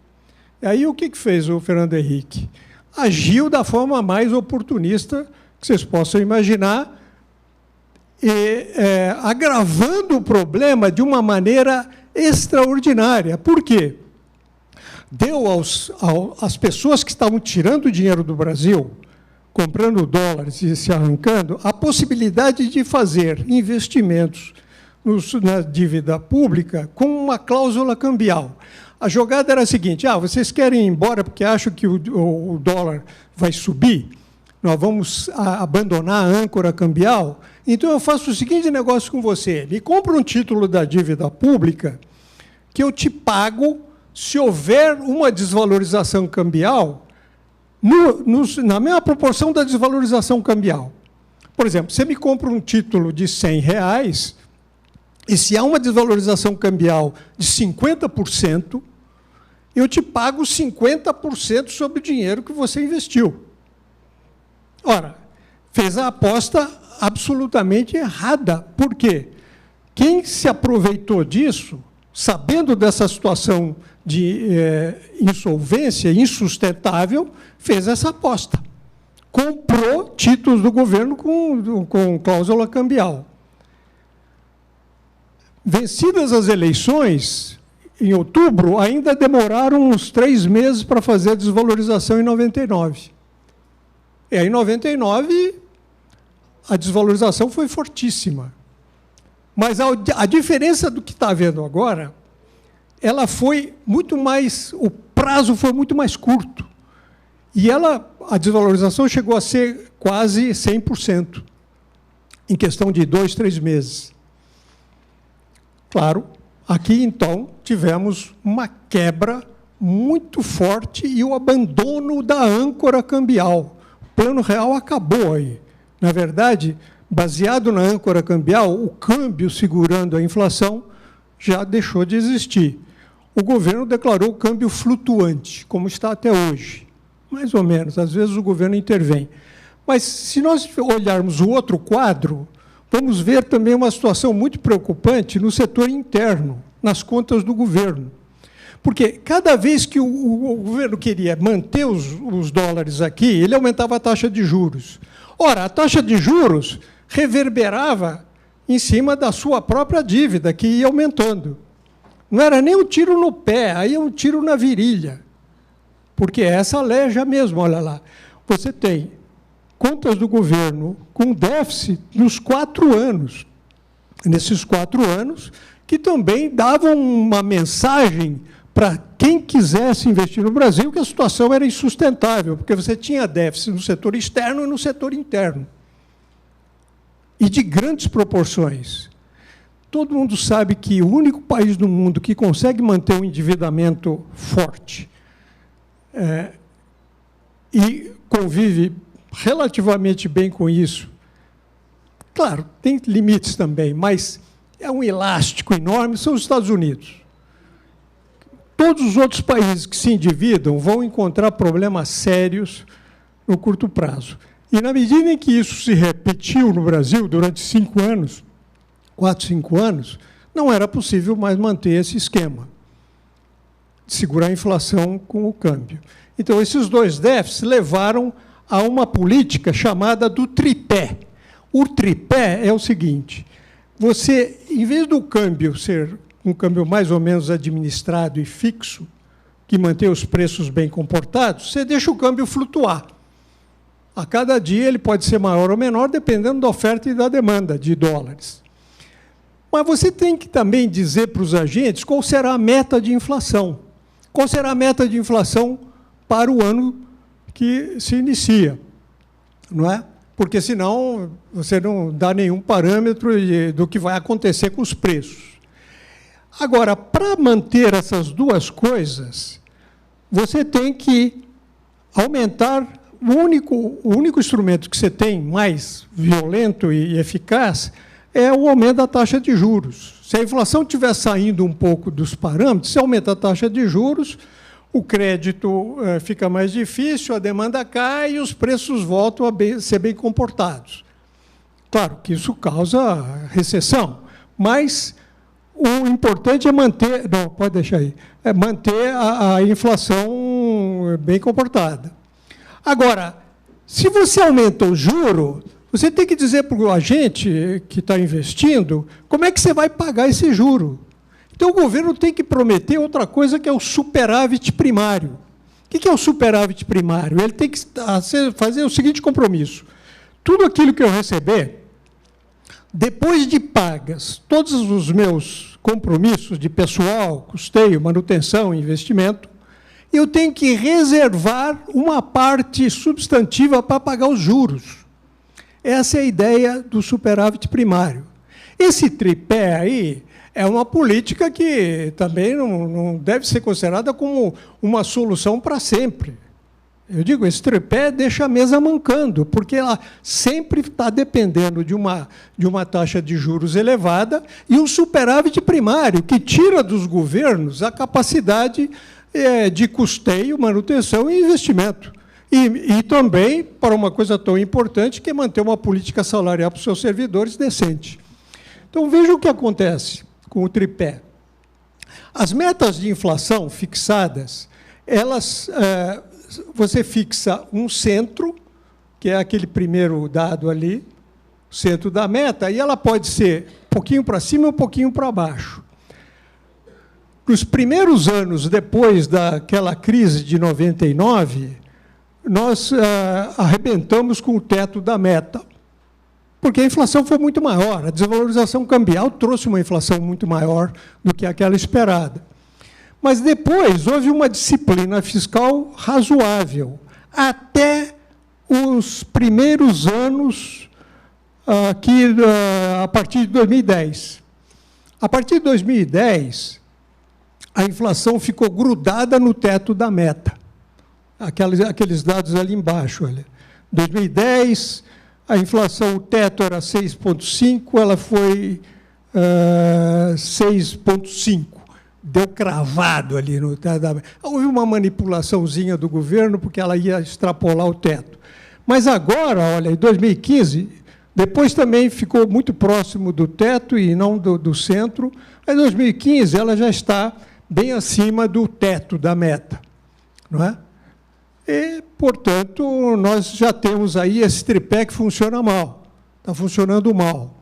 E aí o que fez o Fernando Henrique? Agiu da forma mais oportunista que vocês possam imaginar, agravando o problema de uma maneira extraordinária. Por quê? Deu às pessoas que estavam tirando o dinheiro do Brasil, comprando dólares e se arrancando, a possibilidade de fazer investimentos na dívida pública com uma cláusula cambial. A jogada era a seguinte, vocês querem ir embora porque acham que o dólar vai subir? Nós vamos abandonar a âncora cambial? Então eu faço o seguinte negócio com você, me compra um título da dívida pública que eu te pago se houver uma desvalorização cambial na mesma proporção da desvalorização cambial. Por exemplo, você me compra um título de R$100, e se há uma desvalorização cambial de 50%, eu te pago 50% sobre o dinheiro que você investiu. Ora, fez a aposta absolutamente errada. Por quê? Quem se aproveitou disso, sabendo dessa situação de insolvência insustentável, fez essa aposta. Comprou títulos do governo com cláusula cambial. Vencidas as eleições, em outubro, ainda demoraram uns 3 meses para fazer a desvalorização em 99. E aí, em 99, a desvalorização foi fortíssima. Mas a diferença do que está havendo agora, ela foi muito mais, o prazo foi muito mais curto. E a desvalorização chegou a ser quase 100%, em questão de 2, 3 meses. Claro, aqui, então, tivemos uma quebra muito forte e o abandono da âncora cambial. O plano real acabou aí. Na verdade, baseado na âncora cambial, o câmbio segurando a inflação já deixou de existir. O governo declarou o câmbio flutuante, como está até hoje. Mais ou menos, às vezes o governo intervém. Mas, se nós olharmos o outro quadro, vamos ver também uma situação muito preocupante no setor interno, nas contas do governo. Porque cada vez que o governo queria manter os dólares aqui, ele aumentava a taxa de juros. Ora, a taxa de juros reverberava em cima da sua própria dívida, que ia aumentando. Não era nem um tiro no pé, aí é um tiro na virilha. Porque essa aleja mesmo, olha lá. Você tem contas do governo com déficit nos 4 anos. Nesses 4 anos, que também davam uma mensagem para quem quisesse investir no Brasil, que a situação era insustentável, porque você tinha déficit no setor externo e no setor interno. E de grandes proporções. Todo mundo sabe que o único país do mundo que consegue manter um endividamento forte e convive relativamente bem com isso, claro, tem limites também, mas é um elástico enorme, são os Estados Unidos. Todos os outros países que se endividam vão encontrar problemas sérios no curto prazo. E, na medida em que isso se repetiu no Brasil durante 5 anos, 4, 5 anos, não era possível mais manter esse esquema de segurar a inflação com o câmbio. Então, esses dois déficits levaram a uma política chamada do tripé. O tripé é o seguinte: você, em vez do câmbio ser um câmbio mais ou menos administrado e fixo, que mantém os preços bem comportados, você deixa o câmbio flutuar. A cada dia ele pode ser maior ou menor, dependendo da oferta e da demanda de dólares. Mas você tem que também dizer para os agentes qual será a meta de inflação. Qual será a meta de inflação para o ano que se inicia, não é? Porque, senão, você não dá nenhum parâmetro do que vai acontecer com os preços. Agora, para manter essas duas coisas, você tem que aumentar o único instrumento que você tem mais violento e eficaz é o aumento da taxa de juros. Se a inflação estiver saindo um pouco dos parâmetros, se aumenta a taxa de juros, o crédito fica mais difícil, a demanda cai e os preços voltam a ser bem comportados. Claro que isso causa recessão, mas o importante é manter, não, pode deixar aí, é manter a inflação bem comportada. Agora, se você aumenta o juro, você tem que dizer para o agente que está investindo como é que você vai pagar esse juro. Então, o governo tem que prometer outra coisa, que é o superávit primário. O que é o superávit primário? Ele tem que fazer o seguinte compromisso: tudo aquilo que eu receber, depois de pagas todos os meus compromissos de pessoal, custeio, manutenção e investimento, eu tenho que reservar uma parte substantiva para pagar os juros. Essa é a ideia do superávit primário. Esse tripé aí é uma política que também não deve ser considerada como uma solução para sempre. Eu digo, esse tripé deixa a mesa mancando, porque ela sempre está dependendo de uma taxa de juros elevada e um superávit primário, que tira dos governos a capacidade de custeio, manutenção e investimento. E também para uma coisa tão importante, que é manter uma política salarial para os seus servidores decente. Então, veja o que acontece com o tripé. As metas de inflação fixadas, elas, você fixa um centro, que é aquele primeiro dado ali, centro da meta, e ela pode ser um pouquinho para cima e um pouquinho para baixo. Nos primeiros anos, depois daquela crise de 99, nós arrebentamos com o teto da meta, porque a inflação foi muito maior, a desvalorização cambial trouxe uma inflação muito maior do que aquela esperada. Mas depois houve uma disciplina fiscal razoável, até os primeiros anos, a partir de 2010. A partir de 2010, a inflação ficou grudada no teto da meta. Aqueles dados ali embaixo. Olha. 2010, a inflação, o teto era 6,5, ela foi 6,5. Deu cravado ali no teto da meta. Houve uma manipulaçãozinha do governo, porque ela ia extrapolar o teto. Mas agora, olha, em 2015, depois também ficou muito próximo do teto e não do centro. Em 2015, ela já está bem acima do teto da meta, não é? E, portanto, nós já temos aí esse tripé que funciona mal, está funcionando mal.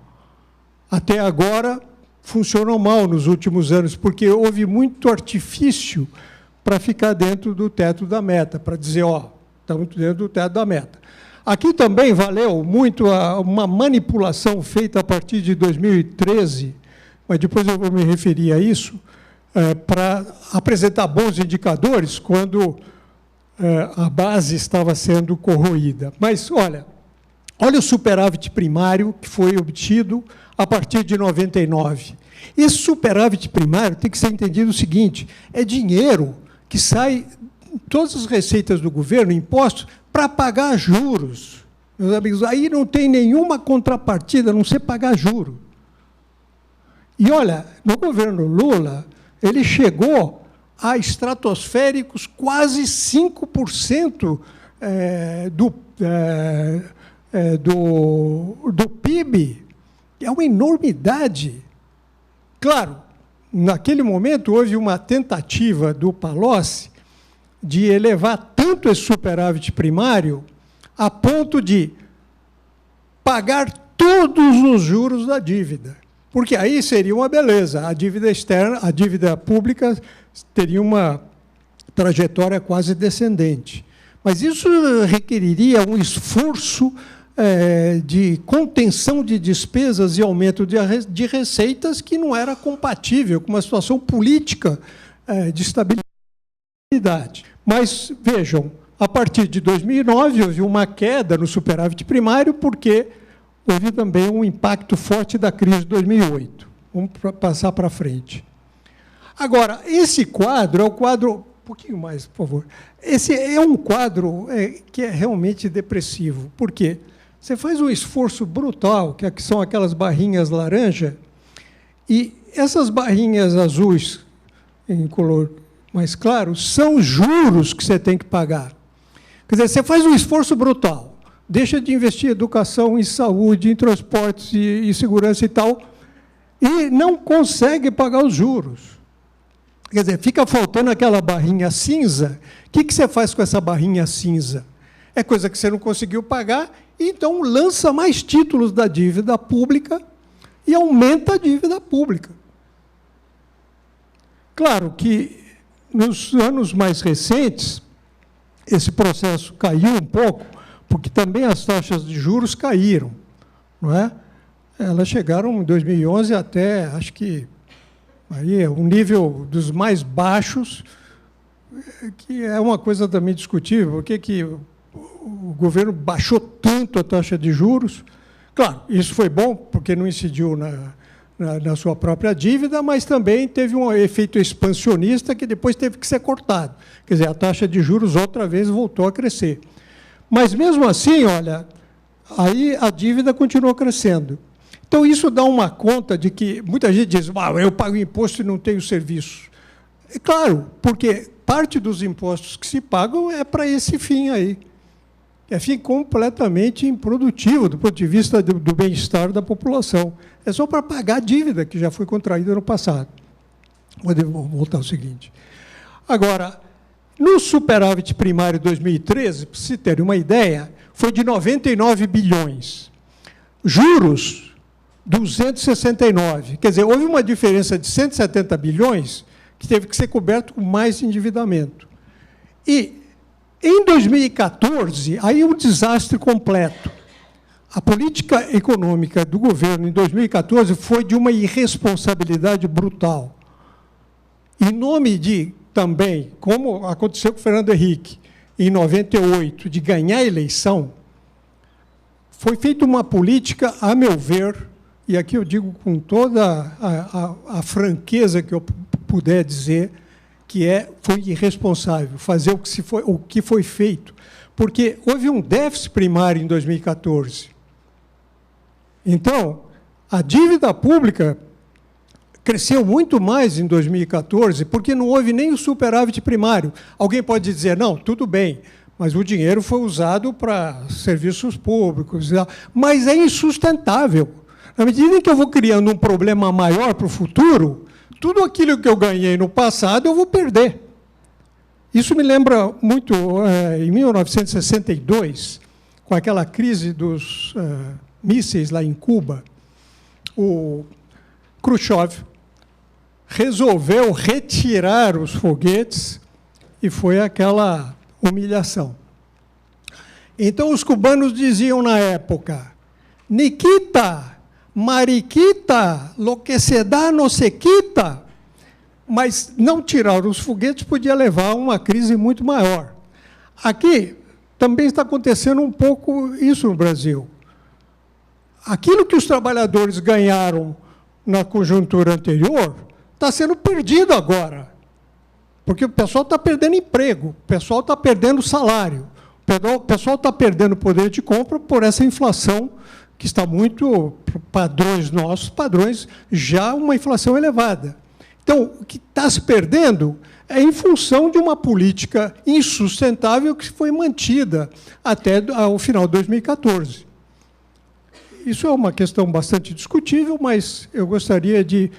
Até agora, funcionou mal nos últimos anos, porque houve muito artifício para ficar dentro do teto da meta, para dizer, ó, estamos dentro do teto da meta. Aqui também valeu muito uma manipulação feita a partir de 2013, mas depois eu vou me referir a isso, para apresentar bons indicadores quando a base estava sendo corroída. Mas, olha o superávit primário que foi obtido a partir de 99. Esse superávit primário tem que ser entendido o seguinte: é dinheiro que sai, todas as receitas do governo, impostos, para pagar juros. Meus amigos, aí não tem nenhuma contrapartida, a não ser pagar juros. E, olha, no governo Lula, ele chegou a estratosféricos quase 5% do PIB é uma enormidade. Claro, naquele momento houve uma tentativa do Palocci de elevar tanto esse superávit primário a ponto de pagar todos os juros da dívida. Porque aí seria uma beleza. A dívida externa, a dívida pública teria uma trajetória quase descendente. Mas isso requeriria um esforço de contenção de despesas e aumento de receitas que não era compatível com uma situação política de estabilidade. Mas, vejam, a partir de 2009 houve uma queda no superávit primário porque houve também um impacto forte da crise de 2008. Vamos passar para frente. Agora, esse quadro é o quadro... Um pouquinho mais, por favor. Esse é um quadro que é realmente depressivo. Por quê? Você faz um esforço brutal, que são aquelas barrinhas laranja, e essas barrinhas azuis, em color mais claro, são juros que você tem que pagar. Quer dizer, você faz um esforço brutal, deixa de investir em educação, em saúde, em transportes e segurança e tal, e não consegue pagar os juros. Quer dizer, fica faltando aquela barrinha cinza. O que você faz com essa barrinha cinza? É coisa que você não conseguiu pagar, então lança mais títulos da dívida pública e aumenta a dívida pública. Claro que, nos anos mais recentes, esse processo caiu um pouco, porque também as taxas de juros caíram, não é? Elas chegaram em 2011 até, acho que, aí, um nível dos mais baixos, que é uma coisa também discutível. Por que o governo baixou tanto a taxa de juros? Claro, isso foi bom, porque não incidiu na sua própria dívida, mas também teve um efeito expansionista que depois teve que ser cortado. Quer dizer, a taxa de juros outra vez voltou a crescer. Mas, mesmo assim, olha, aí a dívida continuou crescendo. Então, isso dá uma conta de que muita gente diz, eu pago imposto e não tenho serviço. É claro, porque parte dos impostos que se pagam é para esse fim aí. É fim completamente improdutivo do ponto de vista do bem-estar da população. É só para pagar a dívida que já foi contraída no passado. Vou voltar ao seguinte. Agora, no superávit primário de 2013, para se ter uma ideia, foi de 99 bilhões. Juros, 269. Quer dizer, houve uma diferença de 170 bilhões que teve que ser coberto com mais endividamento. E, em 2014, aí um desastre completo. A política econômica do governo em 2014 foi de uma irresponsabilidade brutal. Em nome de, também, como aconteceu com o Fernando Henrique, em 98, de ganhar a eleição, foi feita uma política, a meu ver, e aqui eu digo com toda a franqueza que eu puder dizer, que foi irresponsável fazer o que foi feito, porque houve um déficit primário em 2014. Então, a dívida pública cresceu muito mais em 2014, porque não houve nem o superávit primário. Alguém pode dizer, não, tudo bem, mas o dinheiro foi usado para serviços públicos, mas é insustentável. Na medida em que eu vou criando um problema maior para o futuro, tudo aquilo que eu ganhei no passado eu vou perder. Isso me lembra muito, em 1962, com aquela crise dos mísseis lá em Cuba, o Khrushchev resolveu retirar os foguetes e foi aquela humilhação. Então, os cubanos diziam na época, Nikita, Mariquita, lo que se dá no se quita. Mas não tirar os foguetes podia levar a uma crise muito maior. Aqui também está acontecendo um pouco isso no Brasil. Aquilo que os trabalhadores ganharam na conjuntura anterior está sendo perdido agora. Porque o pessoal está perdendo emprego, o pessoal está perdendo salário, o pessoal está perdendo poder de compra por essa inflação que está muito, padrões nossos, padrões, já uma inflação elevada. Então, o que está se perdendo é em função de uma política insustentável que foi mantida até o final de 2014. isso é uma questão bastante discutível, mas eu gostaria de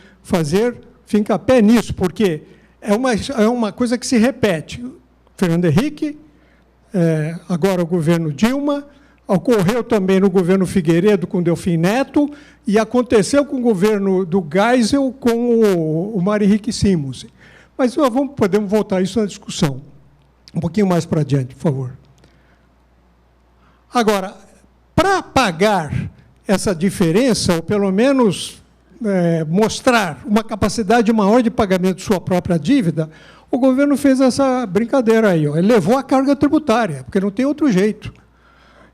fincar pé nisso, porque é uma coisa que se repete. Fernando Henrique, agora o governo Dilma, ocorreu também no governo Figueiredo com Delfim Neto, e aconteceu com o governo do Geisel com o Mário Henrique Simonsen. Mas podemos voltar a isso na discussão. Um pouquinho mais para adiante, por favor. Agora, para pagar essa diferença, ou pelo menos mostrar uma capacidade maior de pagamento de sua própria dívida, o governo fez essa brincadeira aí. Ele levou a carga tributária, porque não tem outro jeito.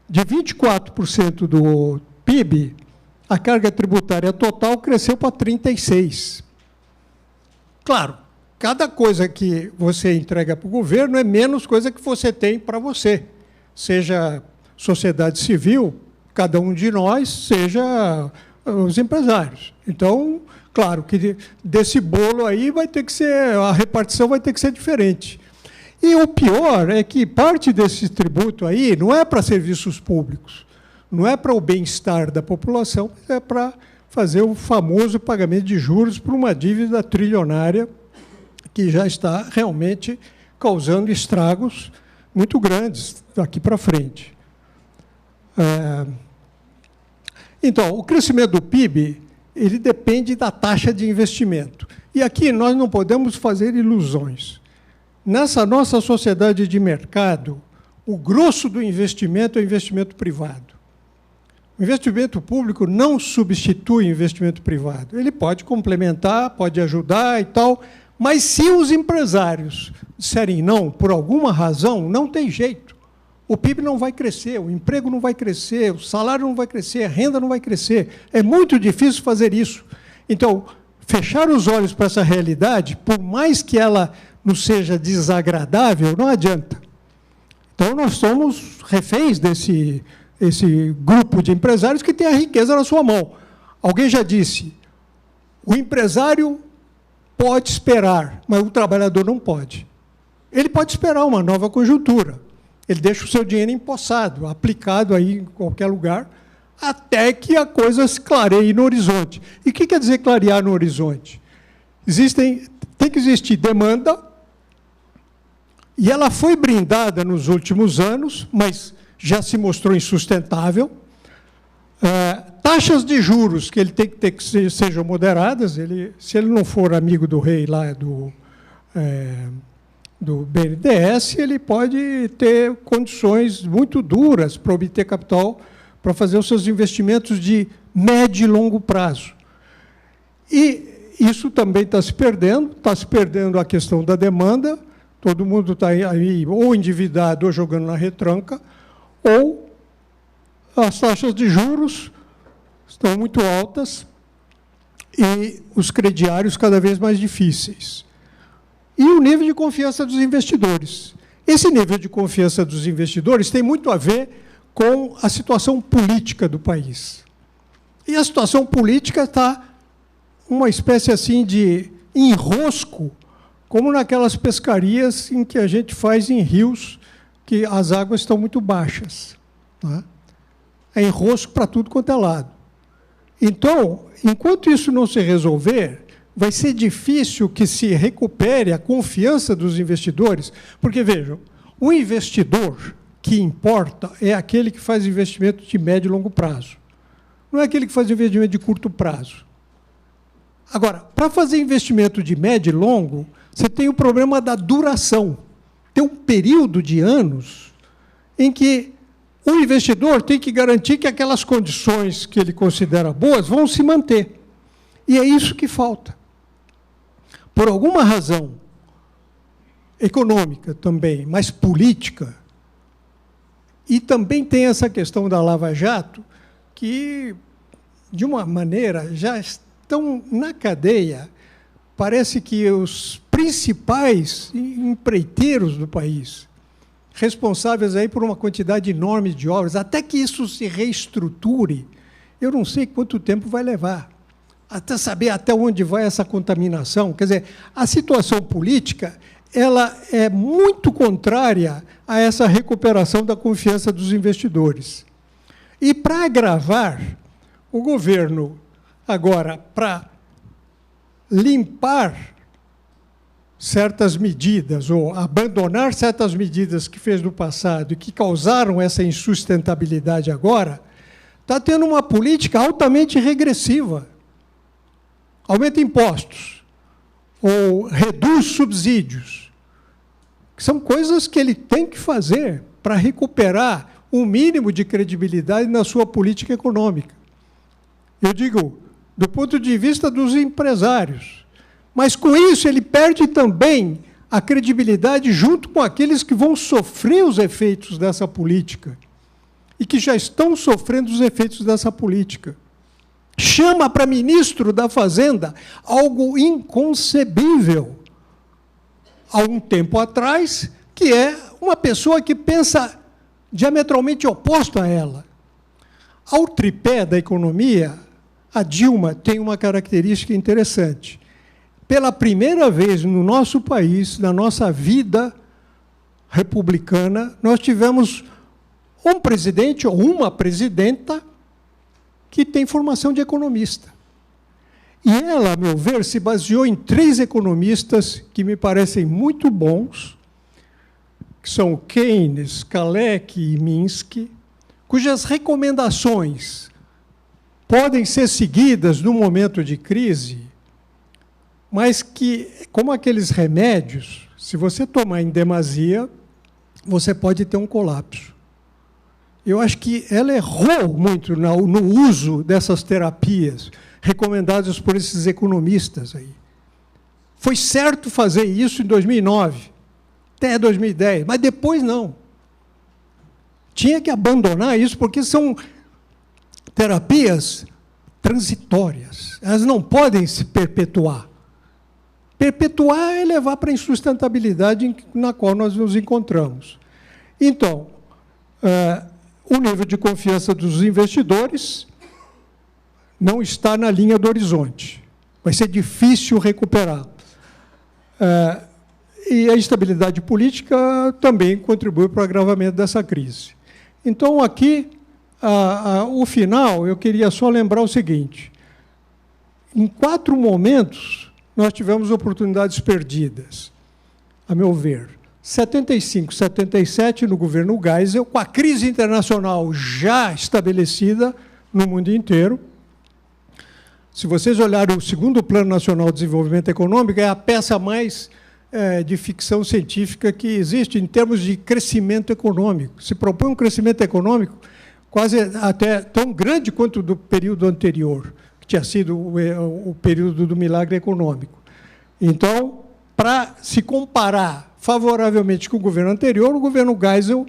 De 24% do PIB, a carga tributária total cresceu para 36%. Claro, cada coisa que você entrega para o governo é menos coisa que você tem para você, seja sociedade civil, cada um de nós, seja os empresários. Então, claro que desse bolo aí a repartição vai ter que ser diferente. E o pior é que parte desse tributo aí não é para serviços públicos, não é para o bem-estar da população, mas é para fazer o famoso pagamento de juros por uma dívida trilionária que já está realmente causando estragos muito grandes daqui para frente. Então, o crescimento do PIB, ele depende da taxa de investimento. E aqui nós não podemos fazer ilusões. Nessa nossa sociedade de mercado, o grosso do investimento é o investimento privado. O investimento público não substitui o investimento privado. Ele pode complementar, pode ajudar e tal, mas se os empresários disserem não, por alguma razão, não tem jeito. O PIB não vai crescer, o emprego não vai crescer, o salário não vai crescer, a renda não vai crescer. É muito difícil fazer isso. Então, fechar os olhos para essa realidade, por mais que ela nos seja desagradável, não adianta. Então, nós somos reféns desse grupo de empresários que tem a riqueza na sua mão. Alguém já disse, o empresário pode esperar, mas o trabalhador não pode. Ele pode esperar uma nova conjuntura. Ele deixa o seu dinheiro empossado, aplicado aí em qualquer lugar, até que a coisa se clareie no horizonte. E o que quer dizer clarear no horizonte? Tem que existir demanda, e ela foi brindada nos últimos anos, mas já se mostrou insustentável. Taxas de juros que ele tem que ter que sejam moderadas. Se ele não for amigo do rei lá do BNDES, ele pode ter condições muito duras para obter capital para fazer os seus investimentos de médio e longo prazo. E isso também está se perdendo a questão da demanda, todo mundo está aí ou endividado ou jogando na retranca, ou as taxas de juros estão muito altas e os crediários cada vez mais difíceis. E o nível de confiança dos investidores. Esse nível de confiança dos investidores tem muito a ver com a situação política do país. E a situação política está uma espécie assim de enrosco, como naquelas pescarias em que a gente faz em rios que as águas estão muito baixas. Né? É enrosco para tudo quanto é lado. Então, enquanto isso não se resolver, vai ser difícil que se recupere a confiança dos investidores, porque, vejam, o investidor que importa é aquele que faz investimento de médio e longo prazo. Não é aquele que faz investimento de curto prazo. Agora, para fazer investimento de médio e longo, você tem o problema da duração. Tem um período de anos em que o investidor tem que garantir que aquelas condições que ele considera boas vão se manter. E é isso que falta. Por alguma razão econômica também, mas política, e também tem essa questão da Lava Jato, que, de uma maneira, já estão na cadeia. Parece que os principais empreiteiros do país, responsáveis aí por uma quantidade enorme de obras, até que isso se reestruture, eu não sei quanto tempo vai levar, até saber até onde vai essa contaminação. Quer dizer, a situação política ela é muito contrária a essa recuperação da confiança dos investidores. E, para agravar, o governo, agora, para limpar certas medidas, ou abandonar certas medidas que fez no passado e que causaram essa insustentabilidade agora, está tendo uma política altamente regressiva. Aumenta impostos, ou reduz subsídios, que são coisas que ele tem que fazer para recuperar um mínimo de credibilidade na sua política econômica. Eu digo, do ponto de vista dos empresários. Mas, com isso, ele perde também a credibilidade junto com aqueles que vão sofrer os efeitos dessa política e que já estão sofrendo os efeitos dessa política. Chama para ministro da Fazenda algo inconcebível há um tempo atrás, que é uma pessoa que pensa diametralmente oposto a ela. Ao tripé da economia, a Dilma tem uma característica interessante. Pela primeira vez no nosso país, na nossa vida republicana, nós tivemos um presidente ou uma presidenta que tem formação de economista. E ela, a meu ver, se baseou em 3 economistas que me parecem muito bons, que são Keynes, Kalecki e Minsky, cujas recomendações podem ser seguidas no momento de crise, mas que, como aqueles remédios, se você tomar em demasia, você pode ter um colapso. Eu acho que ela errou muito no uso dessas terapias recomendadas por esses economistas aí. Foi certo fazer isso em 2009, até 2010, mas depois não. Tinha que abandonar isso, porque são terapias transitórias. Elas não podem se perpetuar. Perpetuar é levar para a insustentabilidade na qual nós nos encontramos. Então, o nível de confiança dos investidores não está na linha do horizonte. Vai ser difícil recuperar. E a instabilidade política também contribui para o agravamento dessa crise. Então, aqui, o final, eu queria só lembrar o seguinte. Em 4 momentos, nós tivemos oportunidades perdidas, a meu ver. 75, 77, no governo Geisel, com a crise internacional já estabelecida no mundo inteiro. Se vocês olharem o segundo Plano Nacional de Desenvolvimento Econômico, é a peça mais de ficção científica que existe em termos de crescimento econômico. Se propõe um crescimento econômico quase até tão grande quanto do período anterior, que tinha sido o período do milagre econômico. Então, para se comparar favoravelmente com o governo anterior, o governo Geisel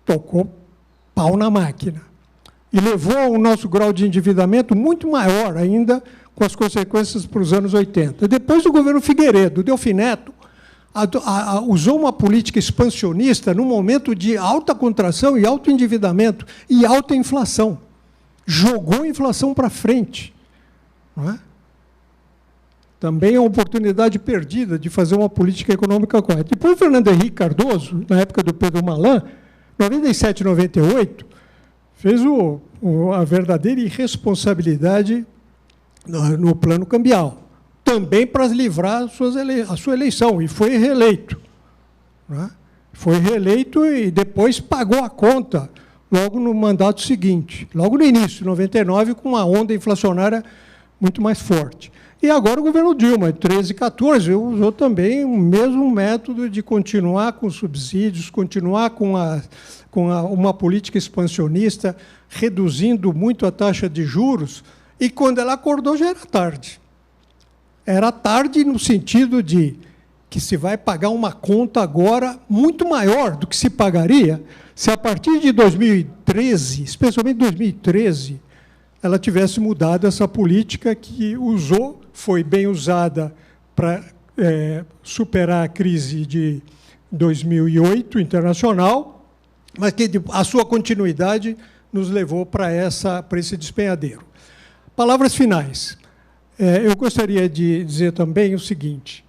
tocou pau na máquina e levou o nosso grau de endividamento muito maior ainda, com as consequências para os anos 80. Depois, o governo Figueiredo, Delfim Neto, usou uma política expansionista num momento de alta contração e alto endividamento e alta inflação. Jogou a inflação para frente. Não é? Também é uma oportunidade perdida de fazer uma política econômica correta. Depois, o Fernando Henrique Cardoso, na época do Pedro Malan, 97, 98, fez a verdadeira irresponsabilidade no plano cambial, também para livrar a sua eleição, e foi reeleito. Né? Foi reeleito e depois pagou a conta, logo no mandato seguinte, logo no início, 99, com uma onda inflacionária muito mais forte. E agora o governo Dilma, em 13 e 14, usou também o mesmo método de continuar com subsídios, continuar com uma política expansionista, reduzindo muito a taxa de juros, e quando ela acordou já era tarde. Era tarde no sentido de que se vai pagar uma conta agora muito maior do que se pagaria se a partir de 2013, especialmente 2013, ela tivesse mudado essa política que usou, foi bem usada para superar a crise de 2008 internacional, mas que a sua continuidade nos levou para esse despenhadeiro. Palavras finais. Eu gostaria de dizer também o seguinte: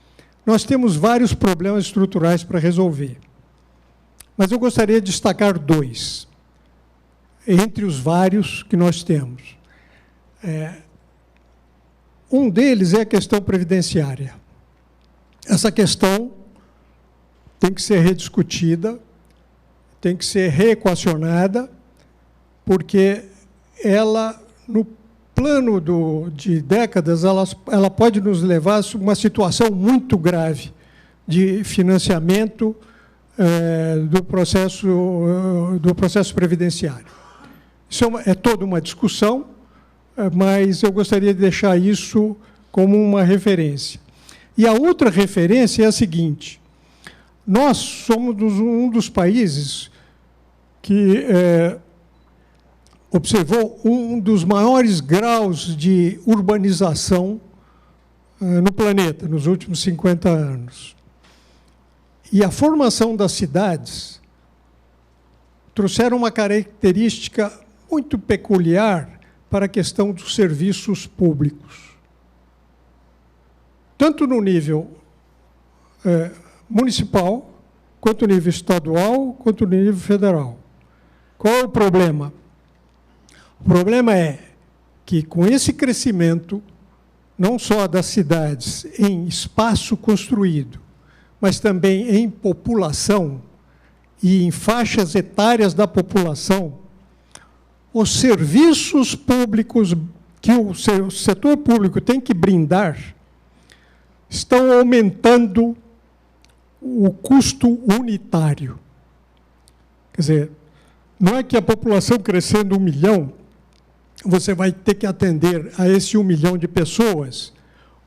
nós temos vários problemas estruturais para resolver, mas eu gostaria de destacar 2, entre os vários que nós temos. Um deles é a questão previdenciária. Essa questão tem que ser rediscutida, tem que ser reequacionada, porque ela, no plano de décadas, ela pode nos levar a uma situação muito grave de financiamento do processo previdenciário. Isso é toda uma discussão, mas eu gostaria de deixar isso como uma referência. E a outra referência é a seguinte: nós somos um dos países que observou um dos maiores graus de urbanização no planeta, nos últimos 50 anos. E a formação das cidades trouxeram uma característica muito peculiar para a questão dos serviços públicos. Tanto no nível municipal, quanto no nível estadual, quanto no nível federal. Qual é o problema? O problema é que, com esse crescimento, não só das cidades em espaço construído, mas também em população e em faixas etárias da população, os serviços públicos que o setor público tem que brindar estão aumentando o custo unitário. Quer dizer, não é que a população crescendo 1 milhão, você vai ter que atender a esse 1 milhão de pessoas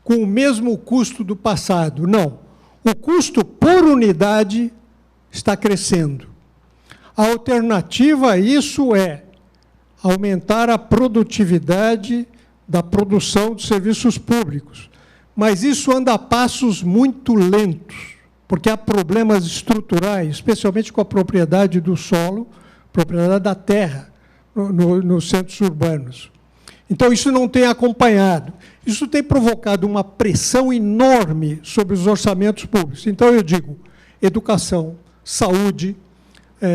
com o mesmo custo do passado. Não. O custo por unidade está crescendo. A alternativa a isso é aumentar a produtividade da produção de serviços públicos. Mas isso anda a passos muito lentos, porque há problemas estruturais, especialmente com a propriedade do solo, propriedade da terra, nos centros urbanos. Então, isso não tem acompanhado. Isso tem provocado uma pressão enorme sobre os orçamentos públicos. Então, eu digo, educação, saúde,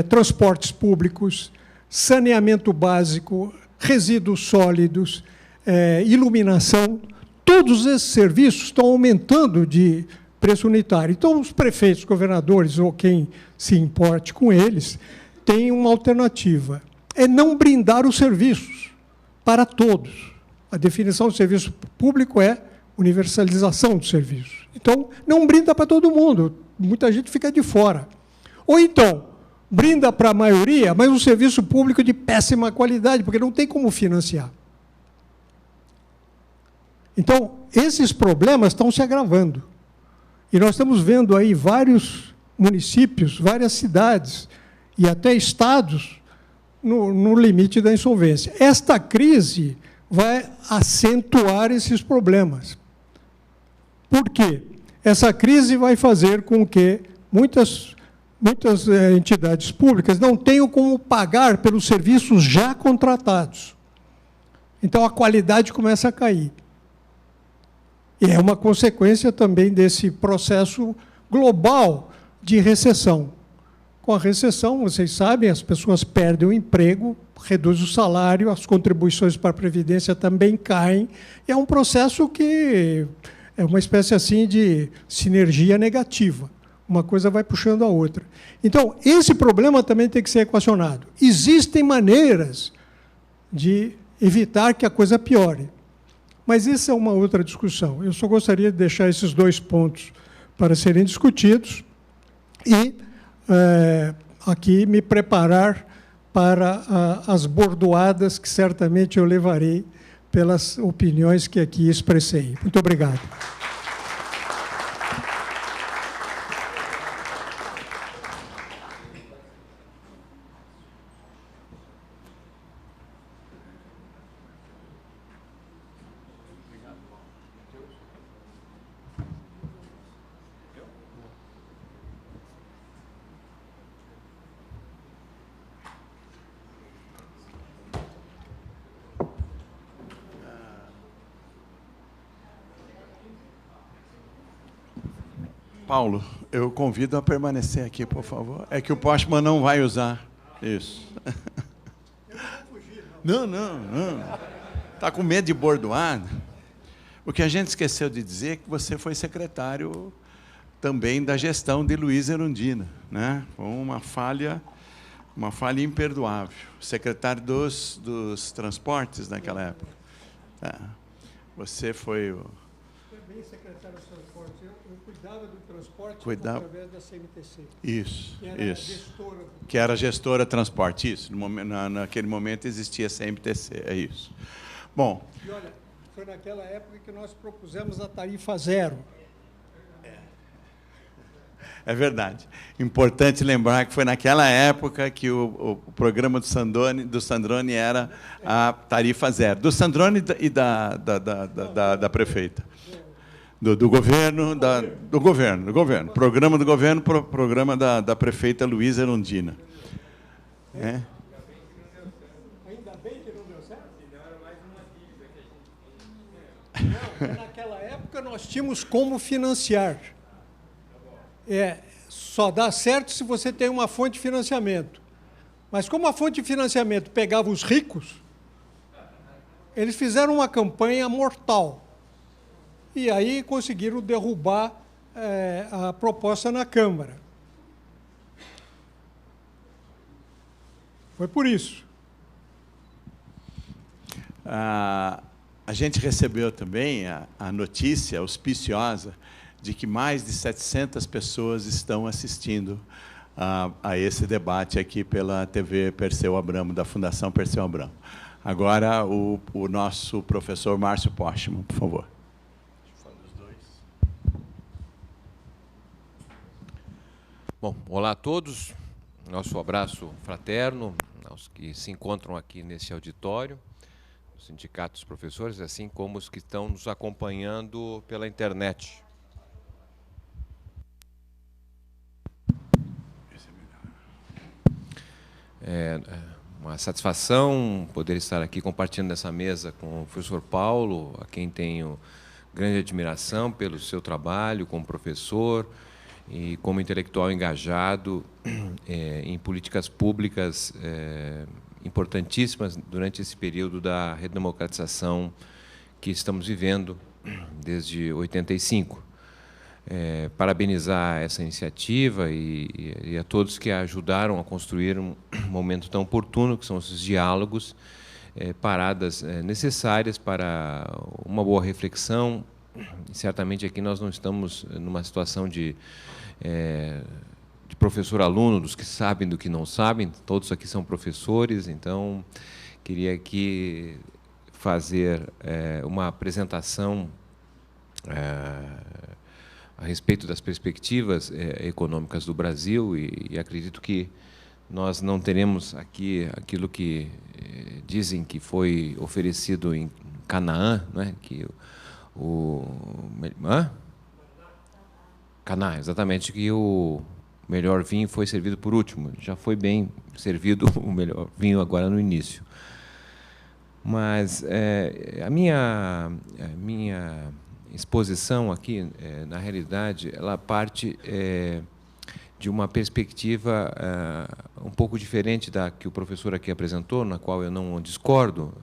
transportes públicos, saneamento básico, resíduos sólidos, iluminação, todos esses serviços estão aumentando de preço unitário. Então, os prefeitos, governadores ou quem se importe com eles, têm uma alternativa. É não brindar os serviços para todos. A definição do serviço público é universalização do serviço. Então, não brinda para todo mundo, muita gente fica de fora. Ou então, brinda para a maioria, mas um serviço público de péssima qualidade, porque não tem como financiar. Então, esses problemas estão se agravando. E nós estamos vendo aí vários municípios, várias cidades e até estados no limite da insolvência. Esta crise vai acentuar esses problemas. Por quê? Essa crise vai fazer com que muitas entidades públicas não tenham como pagar pelos serviços já contratados. Então, a qualidade começa a cair. E é uma consequência também desse processo global de recessão. Com a recessão, vocês sabem, as pessoas perdem o emprego, reduz o salário, as contribuições para a Previdência também caem. É um processo que é uma espécie assim de sinergia negativa. Uma coisa vai puxando a outra. Então, esse problema também tem que ser equacionado. Existem maneiras de evitar que a coisa piore. Mas isso é uma outra discussão. Eu só gostaria de deixar esses 2 pontos para serem discutidos e aqui me preparar para as bordoadas que certamente eu levarei pelas opiniões que aqui expressei. Muito obrigado. Paulo, eu convido a permanecer aqui, por favor. É que o Postman não vai usar. Isso. Não. Está com medo de bordoar? O que a gente esqueceu de dizer é que você foi secretário também da gestão de Luiz Erundina, né? Foi uma falha imperdoável. Secretário dos transportes naquela época. Você foi o... Também secretário dos transportes. Eu cuidava do transporte através da CMTC. Isso, que era isso. Gestora. Que era gestora transporte, isso. Naquele momento existia a CMTC, é isso. Bom... E olha, foi naquela época que nós propusemos a tarifa zero. É verdade. Importante lembrar que foi naquela época que o programa do Sandrone era a tarifa zero. Do Sandrone e da prefeita. Do governo. Programa do governo, programa da prefeita Luiza Erundina. É? Ainda bem que não deu certo? Não, naquela época nós tínhamos como financiar. Só dá certo se você tem uma fonte de financiamento. Mas como a fonte de financiamento pegava os ricos, eles fizeram uma campanha mortal. E aí conseguiram derrubar a proposta na Câmara. Foi por isso. A gente recebeu também a notícia auspiciosa de que mais de 700 pessoas estão assistindo a esse debate aqui pela TV Perseu Abramo, da Fundação Perseu Abramo. Agora, o nosso professor Márcio Postman, por favor. Bom, olá a todos. Nosso abraço fraterno aos que se encontram aqui nesse auditório, os sindicatos professores, assim como os que estão nos acompanhando pela internet. É uma satisfação poder estar aqui compartilhando essa mesa com o professor Paulo, a quem tenho grande admiração pelo seu trabalho como professor e como intelectual engajado em políticas públicas importantíssimas durante esse período da redemocratização que estamos vivendo desde 85. Parabenizar essa iniciativa e a todos que ajudaram a construir um momento tão oportuno, que são esses diálogos, paradas necessárias para uma boa reflexão. E certamente aqui nós não estamos numa situação de professor-aluno, dos que sabem do que não sabem, todos aqui são professores, então queria aqui fazer uma apresentação a respeito das perspectivas econômicas do Brasil e acredito que nós não teremos aqui aquilo que dizem que foi oferecido em Canaã, né? Que Canaã, exatamente, que o melhor vinho foi servido por último. Já foi bem servido o melhor vinho agora no início. Mas a minha exposição aqui, na realidade, ela parte de uma perspectiva um pouco diferente da que o professor aqui apresentou, na qual eu não discordo,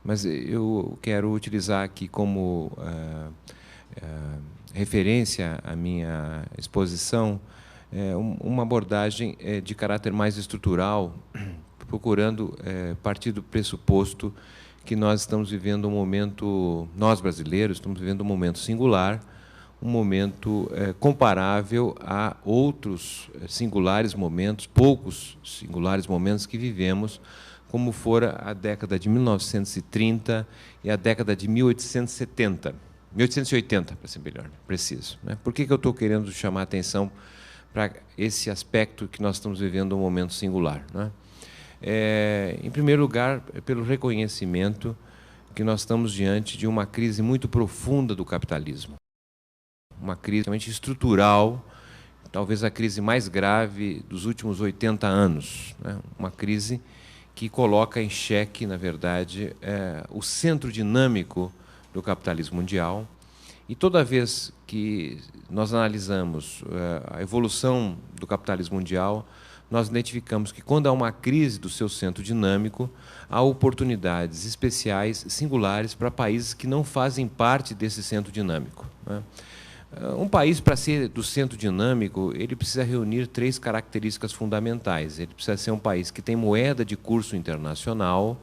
mas eu quero utilizar aqui como referência à minha exposição uma abordagem de caráter mais estrutural, procurando partir do pressuposto que nós estamos vivendo um momento, nós brasileiros, estamos vivendo um momento singular, um momento comparável a outros singulares momentos, poucos singulares momentos que vivemos, como fora a década de 1930 e a década de 1870. 1880, para ser melhor, preciso. Né? Por que eu estou querendo chamar a atenção para esse aspecto que nós estamos vivendo um momento singular? Né? Em primeiro lugar, pelo reconhecimento que nós estamos diante de uma crise muito profunda do capitalismo. Uma crise realmente estrutural, talvez a crise mais grave dos últimos 80 anos. Né? Uma crise que coloca em xeque, na verdade, o centro dinâmico do capitalismo mundial. E toda vez que nós analisamos a evolução do capitalismo mundial, nós identificamos que, quando há uma crise do seu centro dinâmico, há oportunidades especiais, singulares, para países que não fazem parte desse centro dinâmico, né? Um país, para ser do centro dinâmico, ele precisa reunir 3 características fundamentais. Ele precisa ser um país que tem moeda de curso internacional,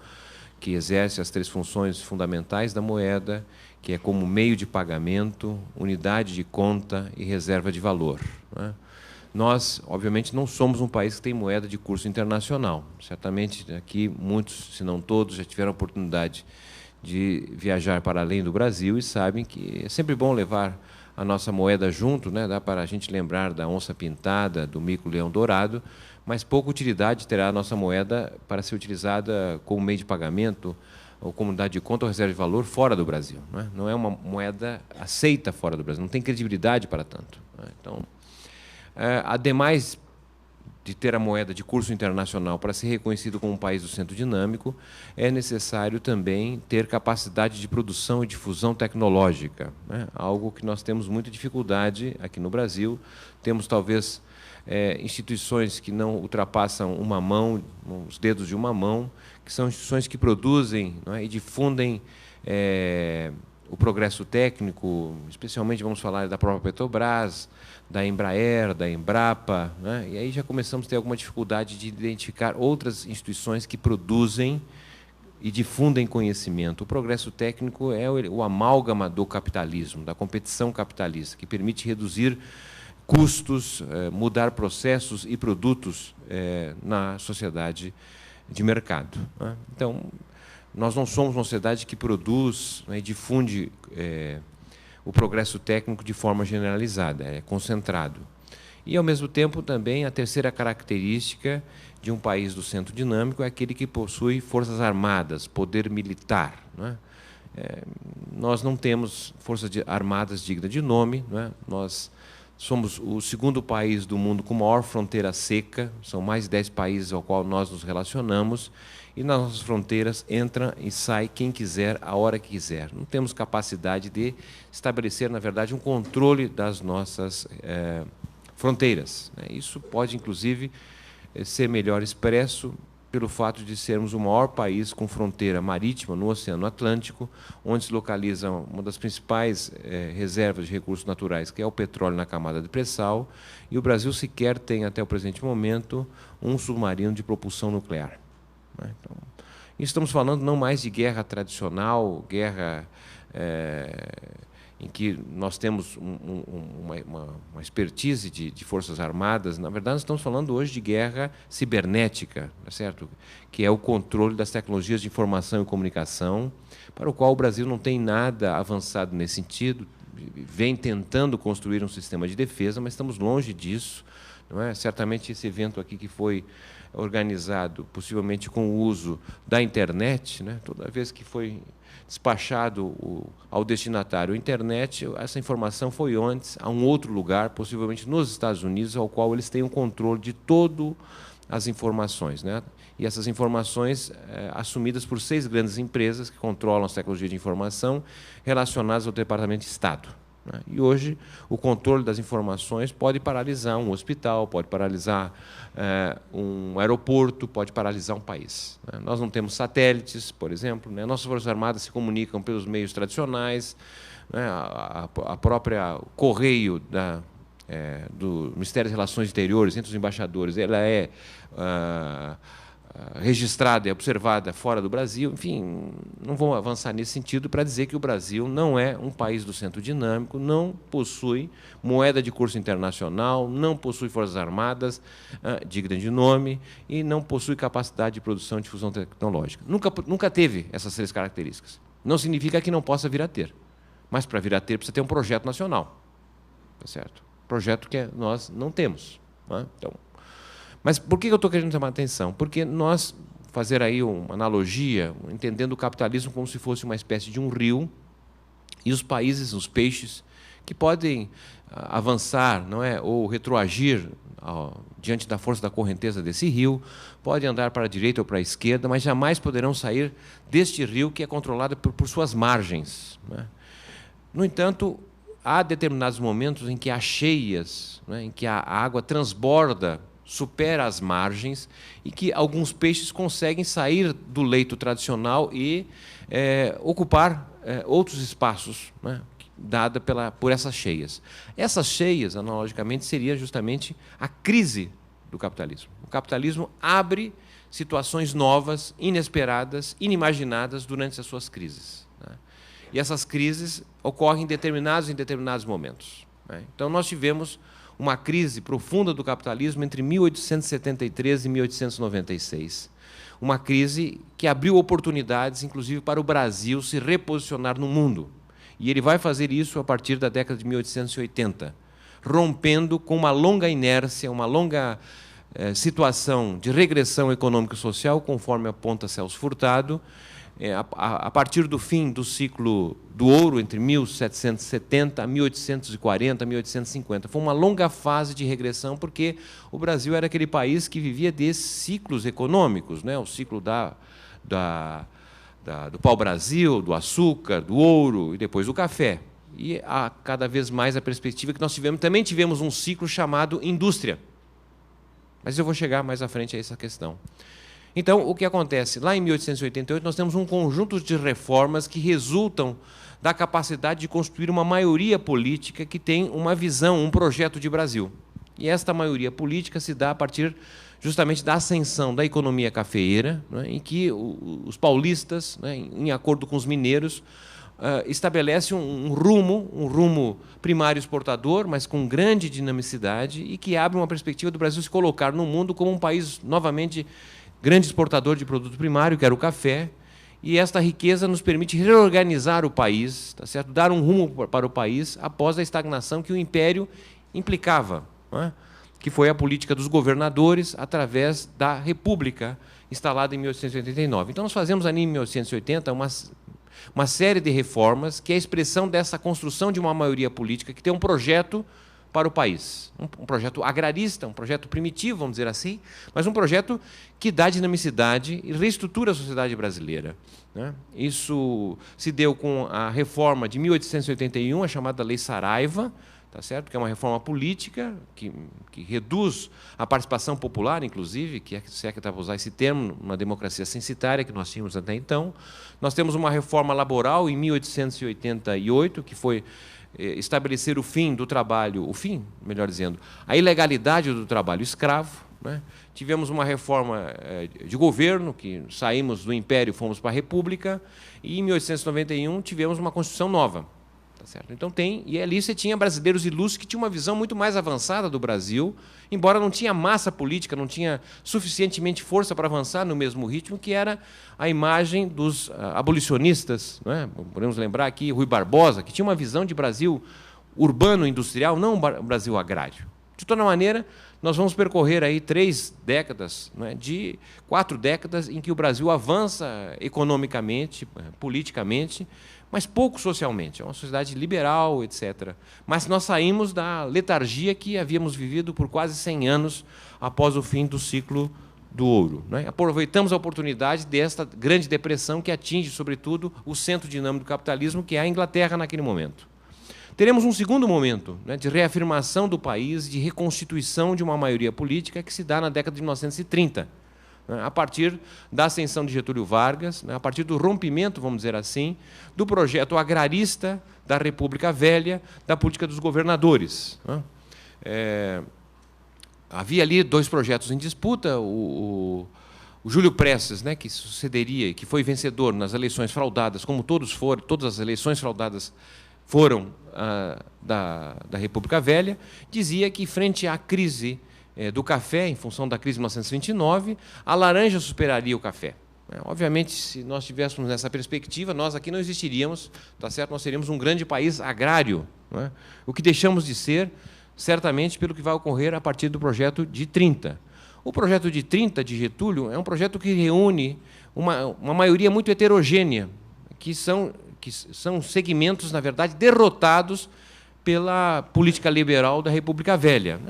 que exerce as 3 funções fundamentais da moeda, que é como meio de pagamento, unidade de conta e reserva de valor, né? Nós, obviamente, não somos um país que tem moeda de curso internacional. Certamente, aqui, muitos, se não todos, já tiveram a oportunidade de viajar para além do Brasil e sabem que é sempre bom levar a nossa moeda junto, né? Dá para a gente lembrar da onça pintada, do mico-leão dourado, mas pouca utilidade terá a nossa moeda para ser utilizada como meio de pagamento, ou como unidade de conta ou reserva de valor fora do Brasil, né? Não é uma moeda aceita fora do Brasil, não tem credibilidade para tanto, né? Então, ademais de ter a moeda de curso internacional para ser reconhecido como um país do centro dinâmico, é necessário também ter capacidade de produção e difusão tecnológica, né? Algo que nós temos muita dificuldade aqui no Brasil. Temos, talvez, instituições que não ultrapassam uma mão, os dedos de uma mão, que são instituições que produzem, não é, e difundem o progresso técnico, especialmente vamos falar da própria Petrobras, da Embraer, da Embrapa, né? E aí já começamos a ter alguma dificuldade de identificar outras instituições que produzem e difundem conhecimento. O progresso técnico é o amálgama do capitalismo, da competição capitalista, que permite reduzir custos, mudar processos e produtos na sociedade de mercado, né? Então, nós não somos uma sociedade que produz, né, e difunde o progresso técnico de forma generalizada, é concentrado. E, ao mesmo tempo, também a terceira característica de um país do centro dinâmico é aquele que possui forças armadas, poder militar, né? Nós não temos forças armadas dignas de nome, né? Nós somos o 2º país do mundo com maior fronteira seca, são mais de 10 países ao qual nós nos relacionamos, e nas nossas fronteiras entra e sai quem quiser, a hora que quiser. Não temos capacidade de estabelecer, na verdade, um controle das nossas fronteiras, né? Isso pode, inclusive, ser melhor expresso pelo fato de sermos o maior país com fronteira marítima no Oceano Atlântico, onde se localiza uma das principais reservas de recursos naturais, que é o petróleo na camada de pré-sal, e o Brasil sequer tem, até o presente momento, um submarino de propulsão nuclear, né? Então, estamos falando não mais de guerra tradicional, guerra em que nós temos uma expertise de forças armadas. Na verdade, nós estamos falando hoje de guerra cibernética, tá certo? Que é o controle das tecnologias de informação e comunicação, para o qual o Brasil não tem nada avançado nesse sentido, vem tentando construir um sistema de defesa, mas estamos longe disso, não é? Certamente esse evento aqui que foi organizado, possivelmente com o uso da internet, né? Toda vez que foi despachado ao destinatário a internet, essa informação foi antes a um outro lugar, possivelmente nos Estados Unidos, ao qual eles têm o controle de todas as informações, né? E essas informações assumidas por 6 grandes empresas que controlam as tecnologias de informação relacionadas ao Departamento de Estado, né? E hoje o controle das informações pode paralisar um hospital, pode paralisar um aeroporto, pode paralisar um país, né? Nós não temos satélites, por exemplo, né? Nossas Forças Armadas se comunicam pelos meios tradicionais, né? A própria correio do Ministério das Relações Exteriores, entre os embaixadores, ela é registrada e observada fora do Brasil. Enfim, não vou avançar nesse sentido para dizer que o Brasil não é um país do centro dinâmico, não possui moeda de curso internacional, não possui forças armadas dignas de nome e não possui capacidade de produção e difusão tecnológica. Nunca teve essas 3 características. Não significa que não possa vir a ter, mas para vir a ter precisa ter um projeto nacional, tá certo? Projeto que nós não temos, né? Então, mas por que eu estou querendo chamar a atenção? Porque nós fazer aí uma analogia, entendendo o capitalismo como se fosse uma espécie de um rio, e os países, os peixes, que podem avançar, não é, ou retroagir diante da força da correnteza desse rio, podem andar para a direita ou para a esquerda, mas jamais poderão sair deste rio que é controlado por suas margens, né? No entanto, há determinados momentos em que há cheias, né, em que a água transborda supera as margens e que alguns peixes conseguem sair do leito tradicional e ocupar outros espaços, né, dada por essas cheias. Essas cheias, analogicamente, seria justamente a crise do capitalismo. O capitalismo abre situações novas, inesperadas, inimaginadas durante as suas crises, né? E essas crises ocorrem em determinados momentos, né? Então, nós tivemos uma crise profunda do capitalismo entre 1873 e 1896. Uma crise que abriu oportunidades, inclusive, para o Brasil se reposicionar no mundo. E ele vai fazer isso a partir da década de 1880, rompendo com uma longa inércia, uma longa situação de regressão econômica e social, conforme aponta Celso Furtado, a partir do fim do ciclo do ouro, entre 1770 a 1840, 1850. Foi uma longa fase de regressão, porque o Brasil era aquele país que vivia desses ciclos econômicos, né? O ciclo do pau-brasil, do açúcar, do ouro e depois do café. E cada vez mais a perspectiva que nós também tivemos um ciclo chamado indústria. Mas eu vou chegar mais à frente a essa questão. Então, o que acontece? Lá em 1888, nós temos um conjunto de reformas que resultam da capacidade de construir uma maioria política que tem uma visão, um projeto de Brasil. E esta maioria política se dá a partir justamente da ascensão da economia cafeeira, né, em que os paulistas, né, em acordo com os mineiros, estabelece um rumo primário exportador, mas com grande dinamicidade, e que abre uma perspectiva do Brasil se colocar no mundo como um país, novamente, grande exportador de produto primário, que era o café, e esta riqueza nos permite reorganizar o país, tá certo? Dar um rumo para o país após a estagnação que o Império implicava, né? Que foi a política dos governadores através da República, instalada em 1889. Então, nós fazemos ali em 1880 uma série de reformas que é a expressão dessa construção de uma maioria política que tem um projeto para o país. Um projeto agrarista, um projeto primitivo, vamos dizer assim, mas um projeto que dá dinamicidade e reestrutura a sociedade brasileira, né? Isso se deu com a reforma de 1881, a chamada Lei Saraiva, tá certo? Que é uma reforma política que reduz a participação popular, inclusive, se é que dá para usar esse termo, uma democracia censitária que nós tínhamos até então. Nós temos uma reforma laboral em 1888, que foi estabelecer o fim do trabalho, melhor dizendo, a ilegalidade do trabalho escravo, né? Tivemos uma reforma de governo, que saímos do Império e fomos para a República, e em 1891 tivemos uma Constituição nova. Tá certo? Então e ali você tinha brasileiros ilustres que tinham uma visão muito mais avançada do Brasil, embora não tinha massa política, não tinha suficientemente força para avançar no mesmo ritmo, que era a imagem dos abolicionistas, não é? Podemos lembrar aqui Rui Barbosa, que tinha uma visão de Brasil urbano-industrial, não um Brasil agrário. De toda maneira, nós vamos percorrer aí 3 décadas, não é? De 4 décadas em que o Brasil avança economicamente, politicamente, mas pouco socialmente. É uma sociedade liberal, etc. Mas nós saímos da letargia que havíamos vivido por quase 100 anos após o fim do ciclo do ouro, né? Aproveitamos a oportunidade desta grande depressão que atinge, sobretudo, o centro dinâmico do capitalismo, que é a Inglaterra naquele momento. Teremos um segundo momento, né, de reafirmação do país, de reconstituição de uma maioria política que se dá na década de 1930, né, a partir da ascensão de Getúlio Vargas, né, a partir do rompimento, vamos dizer assim, do projeto agrarista da República Velha, da política dos governadores, né? Havia ali 2 projetos em disputa, o Júlio Prestes, né, que sucederia, que foi vencedor nas eleições fraudadas, como todas as eleições fraudadas foram da República Velha, dizia que, frente à crise do café, em função da crise de 1929, a laranja superaria o café. Obviamente, se nós estivéssemos nessa perspectiva, nós aqui não existiríamos, tá certo? Nós seríamos um grande país agrário, não é? O que deixamos de ser, certamente, pelo que vai ocorrer a partir do projeto de 30. O projeto de 30, de Getúlio, é um projeto que reúne uma maioria muito heterogênea, que são segmentos, na verdade, derrotados pela política liberal da República Velha.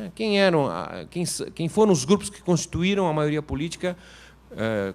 Quem foram os grupos que constituíram a maioria política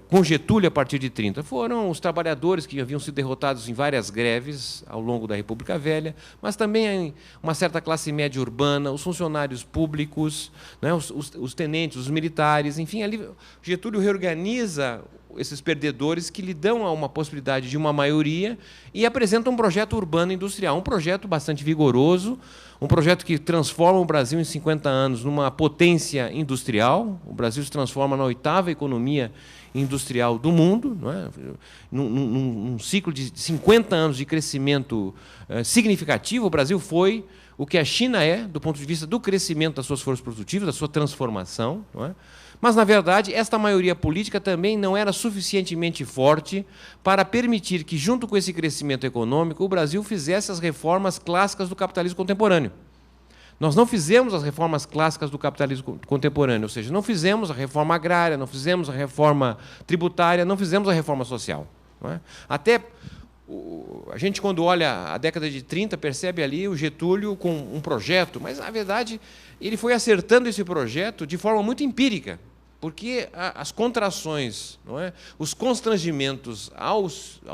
com Getúlio a partir de 30? Foram os trabalhadores que haviam sido derrotados em várias greves ao longo da República Velha, mas também uma certa classe média urbana, os funcionários públicos, né, os tenentes, os militares, enfim, ali Getúlio reorganiza esses perdedores que lhe dão uma possibilidade de uma maioria e apresenta um projeto urbano industrial, um projeto bastante vigoroso, um projeto que transforma o Brasil em 50 anos numa potência industrial. O Brasil se transforma na 8ª economia industrial do mundo, não é? Num ciclo de 50 anos de crescimento significativo. O Brasil foi o que a China é, do ponto de vista do crescimento das suas forças produtivas, da sua transformação, não é? Mas, na verdade, esta maioria política também não era suficientemente forte para permitir que, junto com esse crescimento econômico, o Brasil fizesse as reformas clássicas do capitalismo contemporâneo. Nós não fizemos as reformas clássicas do capitalismo contemporâneo, ou seja, não fizemos a reforma agrária, não fizemos a reforma tributária, não fizemos a reforma social. Não é? Até a gente, quando olha a década de 30, percebe ali o Getúlio com um projeto, mas, na verdade, ele foi acertando esse projeto de forma muito empírica, porque as contrações, não é? Os constrangimentos ao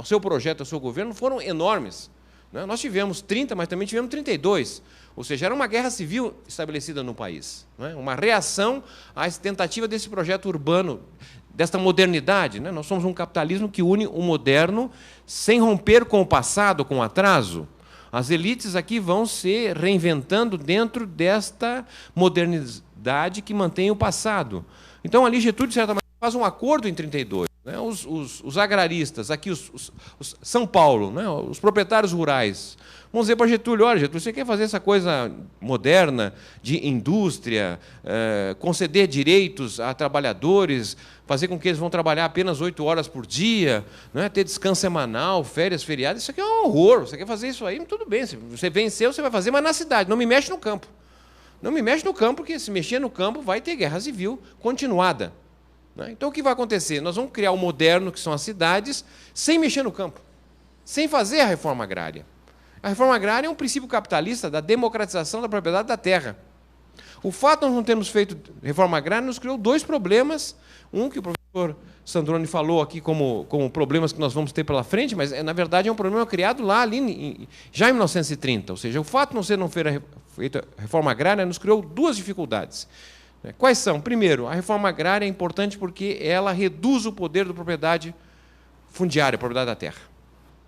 seu projeto, ao seu governo, foram enormes. Não é? Nós tivemos 30, mas também tivemos 32. Ou seja, era uma guerra civil estabelecida no país. Não é? Uma reação à tentativa desse projeto urbano, desta modernidade. Não é? Nós somos um capitalismo que une o moderno sem romper com o passado, com o atraso. As elites aqui vão se reinventando dentro desta modernidade que mantém o passado. Então, ali, Getúlio, de certa maneira, faz um acordo em 32. Né? Os agraristas, aqui, São Paulo, né? Os proprietários rurais, vão dizer para Getúlio: olha, Getúlio, você quer fazer essa coisa moderna de indústria, conceder direitos a trabalhadores, fazer com que eles vão trabalhar apenas 8 horas por dia, não é? Ter descanso semanal, férias, feriados, isso aqui é um horror. Você quer fazer isso aí, tudo bem. Se você venceu, você vai fazer, mas na cidade, não me mexe no campo. Não me mexe no campo, porque se mexer no campo vai ter guerra civil continuada. Né? Então, o que vai acontecer? Nós vamos criar o moderno, que são as cidades, sem mexer no campo, sem fazer a reforma agrária. A reforma agrária é um princípio capitalista da democratização da propriedade da terra. O fato de nós não termos feito reforma agrária nos criou 2 problemas. Um, que o professor Sandrone falou aqui como problemas que nós vamos ter pela frente, mas, na verdade, é um problema criado lá, já em 1930. Ou seja, o fato de não ser feita a reforma agrária nos criou 2 dificuldades. Quais são? Primeiro, a reforma agrária é importante porque ela reduz o poder da propriedade fundiária, a propriedade da terra.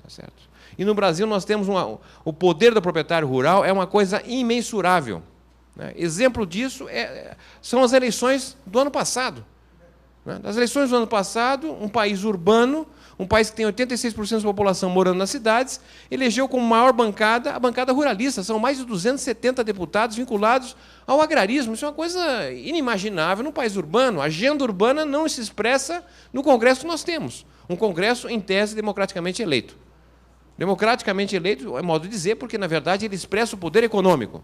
Tá certo? E no Brasil nós temos o poder do proprietário rural é uma coisa imensurável. Né? Exemplo disso são as eleições do ano passado. Né? Nas eleições do ano passado, um país urbano, um país que tem 86% da população morando nas cidades, elegeu como maior bancada a bancada ruralista. São mais de 270 deputados vinculados ao agrarismo. Isso é uma coisa inimaginável num país urbano. A agenda urbana não se expressa no Congresso que nós temos. Um Congresso, em tese, democraticamente eleito. Democraticamente eleito é modo de dizer, porque, na verdade, ele expressa o poder econômico.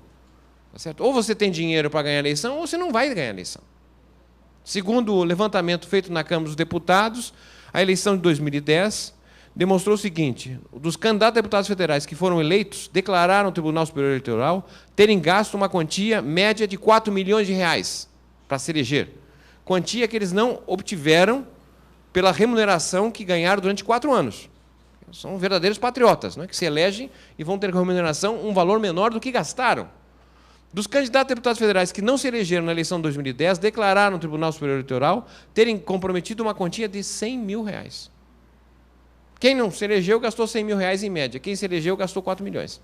Tá certo? Ou você tem dinheiro para ganhar a eleição, ou você não vai ganhar a eleição. Segundo o levantamento feito na Câmara dos Deputados, a eleição de 2010 demonstrou o seguinte: dos candidatos a deputados federais que foram eleitos, declararam ao Tribunal Superior Eleitoral terem gasto uma quantia média de 4 milhões de reais para se eleger. Quantia que eles não obtiveram pela remuneração que ganharam durante 4 anos. São verdadeiros patriotas, não é? Que se elegem e vão ter remuneração um valor menor do que gastaram. Dos candidatos a deputados federais que não se elegeram na eleição de 2010, declararam no Tribunal Superior Eleitoral terem comprometido uma quantia de 100 mil reais. Quem não se elegeu gastou 100 mil reais em média. Quem se elegeu gastou 4 milhões.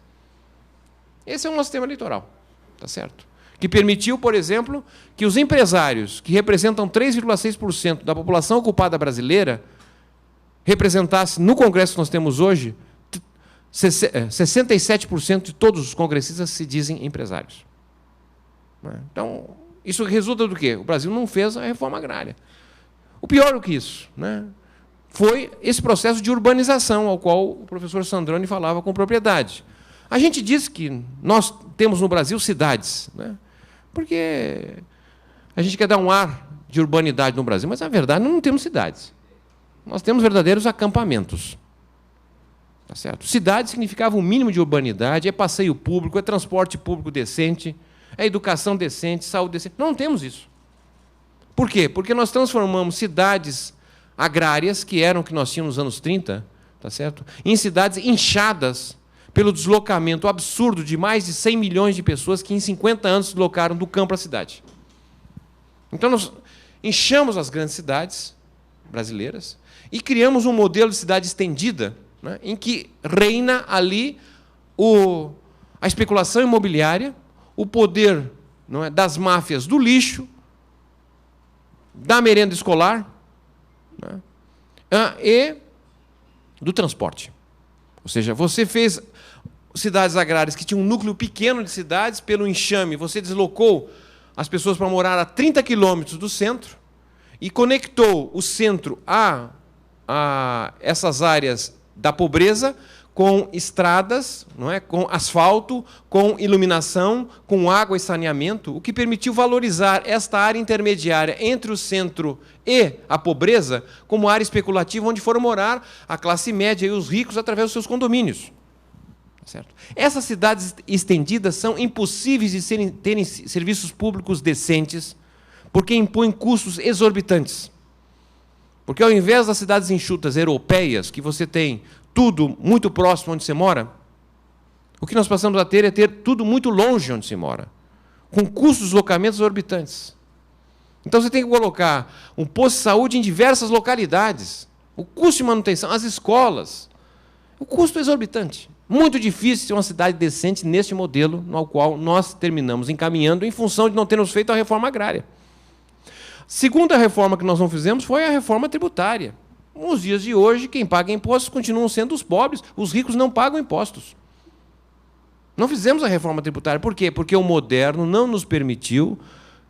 Esse é o nosso sistema eleitoral, tá certo? Que permitiu, por exemplo, que os empresários, que representam 3,6% da população ocupada brasileira, representassem no Congresso que nós temos hoje, 67% de todos os congressistas se dizem empresários. Então, isso resulta do quê? O Brasil não fez a reforma agrária. O pior do que isso, né, foi esse processo de urbanização, ao qual o professor Sandrone falava com propriedade. A gente diz que nós temos no Brasil cidades, né, porque a gente quer dar um ar de urbanidade no Brasil, mas, na verdade, não temos cidades. Nós temos verdadeiros acampamentos. Tá certo? Cidade significava um mínimo de urbanidade, é passeio público, é transporte público decente, é educação decente, saúde decente. Não temos isso. Por quê? Porque nós transformamos cidades agrárias, que eram o que nós tínhamos nos anos 30, tá certo? Em cidades inchadas pelo deslocamento absurdo de mais de 100 milhões de pessoas que, em 50 anos, se deslocaram do campo à cidade. Então, nós inchamos as grandes cidades brasileiras e criamos um modelo de cidade estendida, né, em que reina ali a especulação imobiliária, o poder, não é, das máfias do lixo, da merenda escolar, né, e do transporte. Ou seja, você fez cidades agrárias que tinham um núcleo pequeno de cidades, pelo enxame, você deslocou as pessoas para morar a 30 quilômetros do centro e conectou o centro a essas áreas da pobreza com estradas, não é? Com asfalto, com iluminação, com água e saneamento, o que permitiu valorizar esta área intermediária entre o centro e a pobreza como área especulativa onde foram morar a classe média e os ricos através dos seus condomínios. Certo? Essas cidades estendidas são impossíveis de terem serviços públicos decentes, porque impõem custos exorbitantes. Porque, ao invés das cidades enxutas europeias, que você tem tudo muito próximo onde você mora, o que nós passamos a ter é ter tudo muito longe onde se mora, com custos de deslocamentos exorbitantes. Então, você tem que colocar um posto de saúde em diversas localidades, o custo de manutenção, as escolas, o custo é exorbitante. Muito difícil ter uma cidade decente neste modelo no qual nós terminamos encaminhando em função de não termos feito a reforma agrária. Segunda reforma que nós não fizemos foi a reforma tributária. Nos dias de hoje, quem paga impostos continuam sendo os pobres, os ricos não pagam impostos. Não fizemos a reforma tributária. Por quê? Porque o moderno não nos permitiu,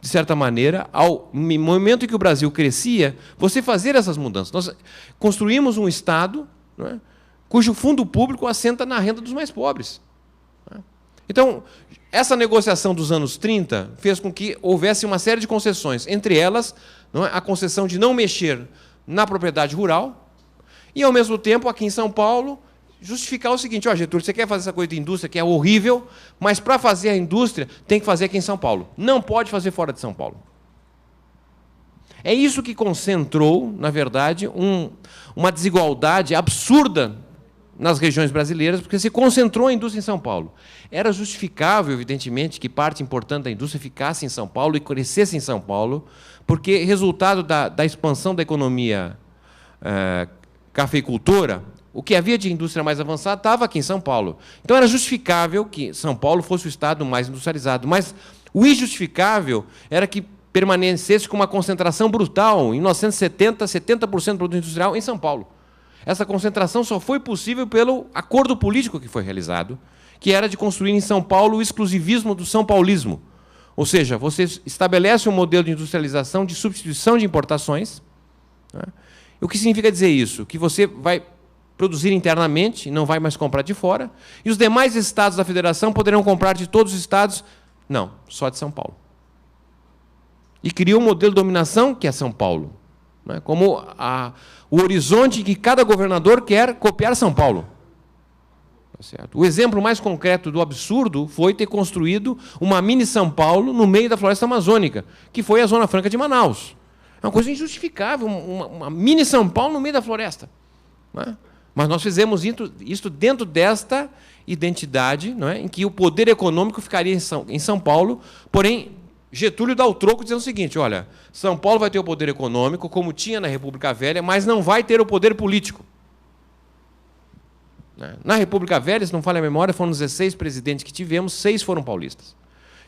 de certa maneira, ao momento em que o Brasil crescia, você fazer essas mudanças. Nós construímos um Estado, não é, cujo fundo público assenta na renda dos mais pobres. Então, essa negociação dos anos 30 fez com que houvesse uma série de concessões, entre elas, não é, a concessão de não mexer na propriedade rural e, ao mesmo tempo, aqui em São Paulo, justificar o seguinte: ó, Getúlio, você quer fazer essa coisa de indústria que é horrível, mas, para fazer a indústria, tem que fazer aqui em São Paulo. Não pode fazer fora de São Paulo. É isso que concentrou, na verdade, uma desigualdade absurda nas regiões brasileiras, porque se concentrou a indústria em São Paulo. Era justificável, evidentemente, que parte importante da indústria ficasse em São Paulo e crescesse em São Paulo, porque resultado da expansão da economia cafeicultora, o que havia de indústria mais avançada estava aqui em São Paulo. Então, era justificável que São Paulo fosse o estado mais industrializado, mas o injustificável era que permanecesse com uma concentração brutal. Em 1970, 70% do produto industrial em São Paulo. Essa concentração só foi possível pelo acordo político que foi realizado, que era de construir em São Paulo o exclusivismo do São Paulismo. Ou seja, você estabelece um modelo de industrialização de substituição de importações. Né? O que significa dizer isso? Que você vai produzir internamente, não vai mais comprar de fora, e os demais estados da federação poderão comprar de todos os estados, não, só de São Paulo. E criou um modelo de dominação que é São Paulo, né? Como o horizonte em que cada governador quer copiar São Paulo. Tá certo? O exemplo mais concreto do absurdo foi ter construído uma mini São Paulo no meio da floresta amazônica, que foi a Zona Franca de Manaus. É uma coisa injustificável, uma mini São Paulo no meio da floresta. Né? Mas nós fizemos isso dentro desta identidade, não é? Em que o poder econômico ficaria em São Paulo, porém Getúlio dá o troco dizendo o seguinte: olha, São Paulo vai ter o poder econômico, como tinha na República Velha, mas não vai ter o poder político. Na República Velha, se não falha a memória, foram 16 presidentes que tivemos, 6 foram paulistas.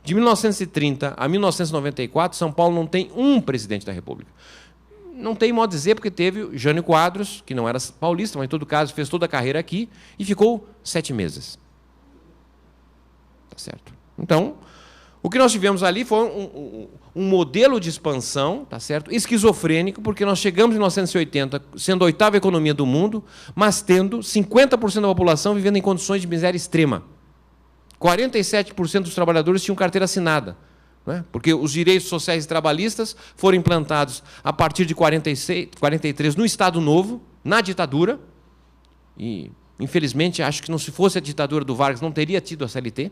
De 1930 a 1994, São Paulo não tem um presidente da República. Não tem modo de dizer, porque teve o Jânio Quadros, que não era paulista, mas, em todo caso, fez toda a carreira aqui, e ficou 7 meses. Tá certo? Então, o que nós tivemos ali foi um modelo de expansão, tá certo? Esquizofrênico, porque nós chegamos em 1980 sendo a 8ª economia do mundo, mas tendo 50% da população vivendo em condições de miséria extrema. 47% dos trabalhadores tinham carteira assinada, né? Porque os direitos sociais e trabalhistas foram implantados a partir de 43 no Estado Novo, na ditadura, e, infelizmente, acho que se fosse a ditadura do Vargas, não teria tido a CLT.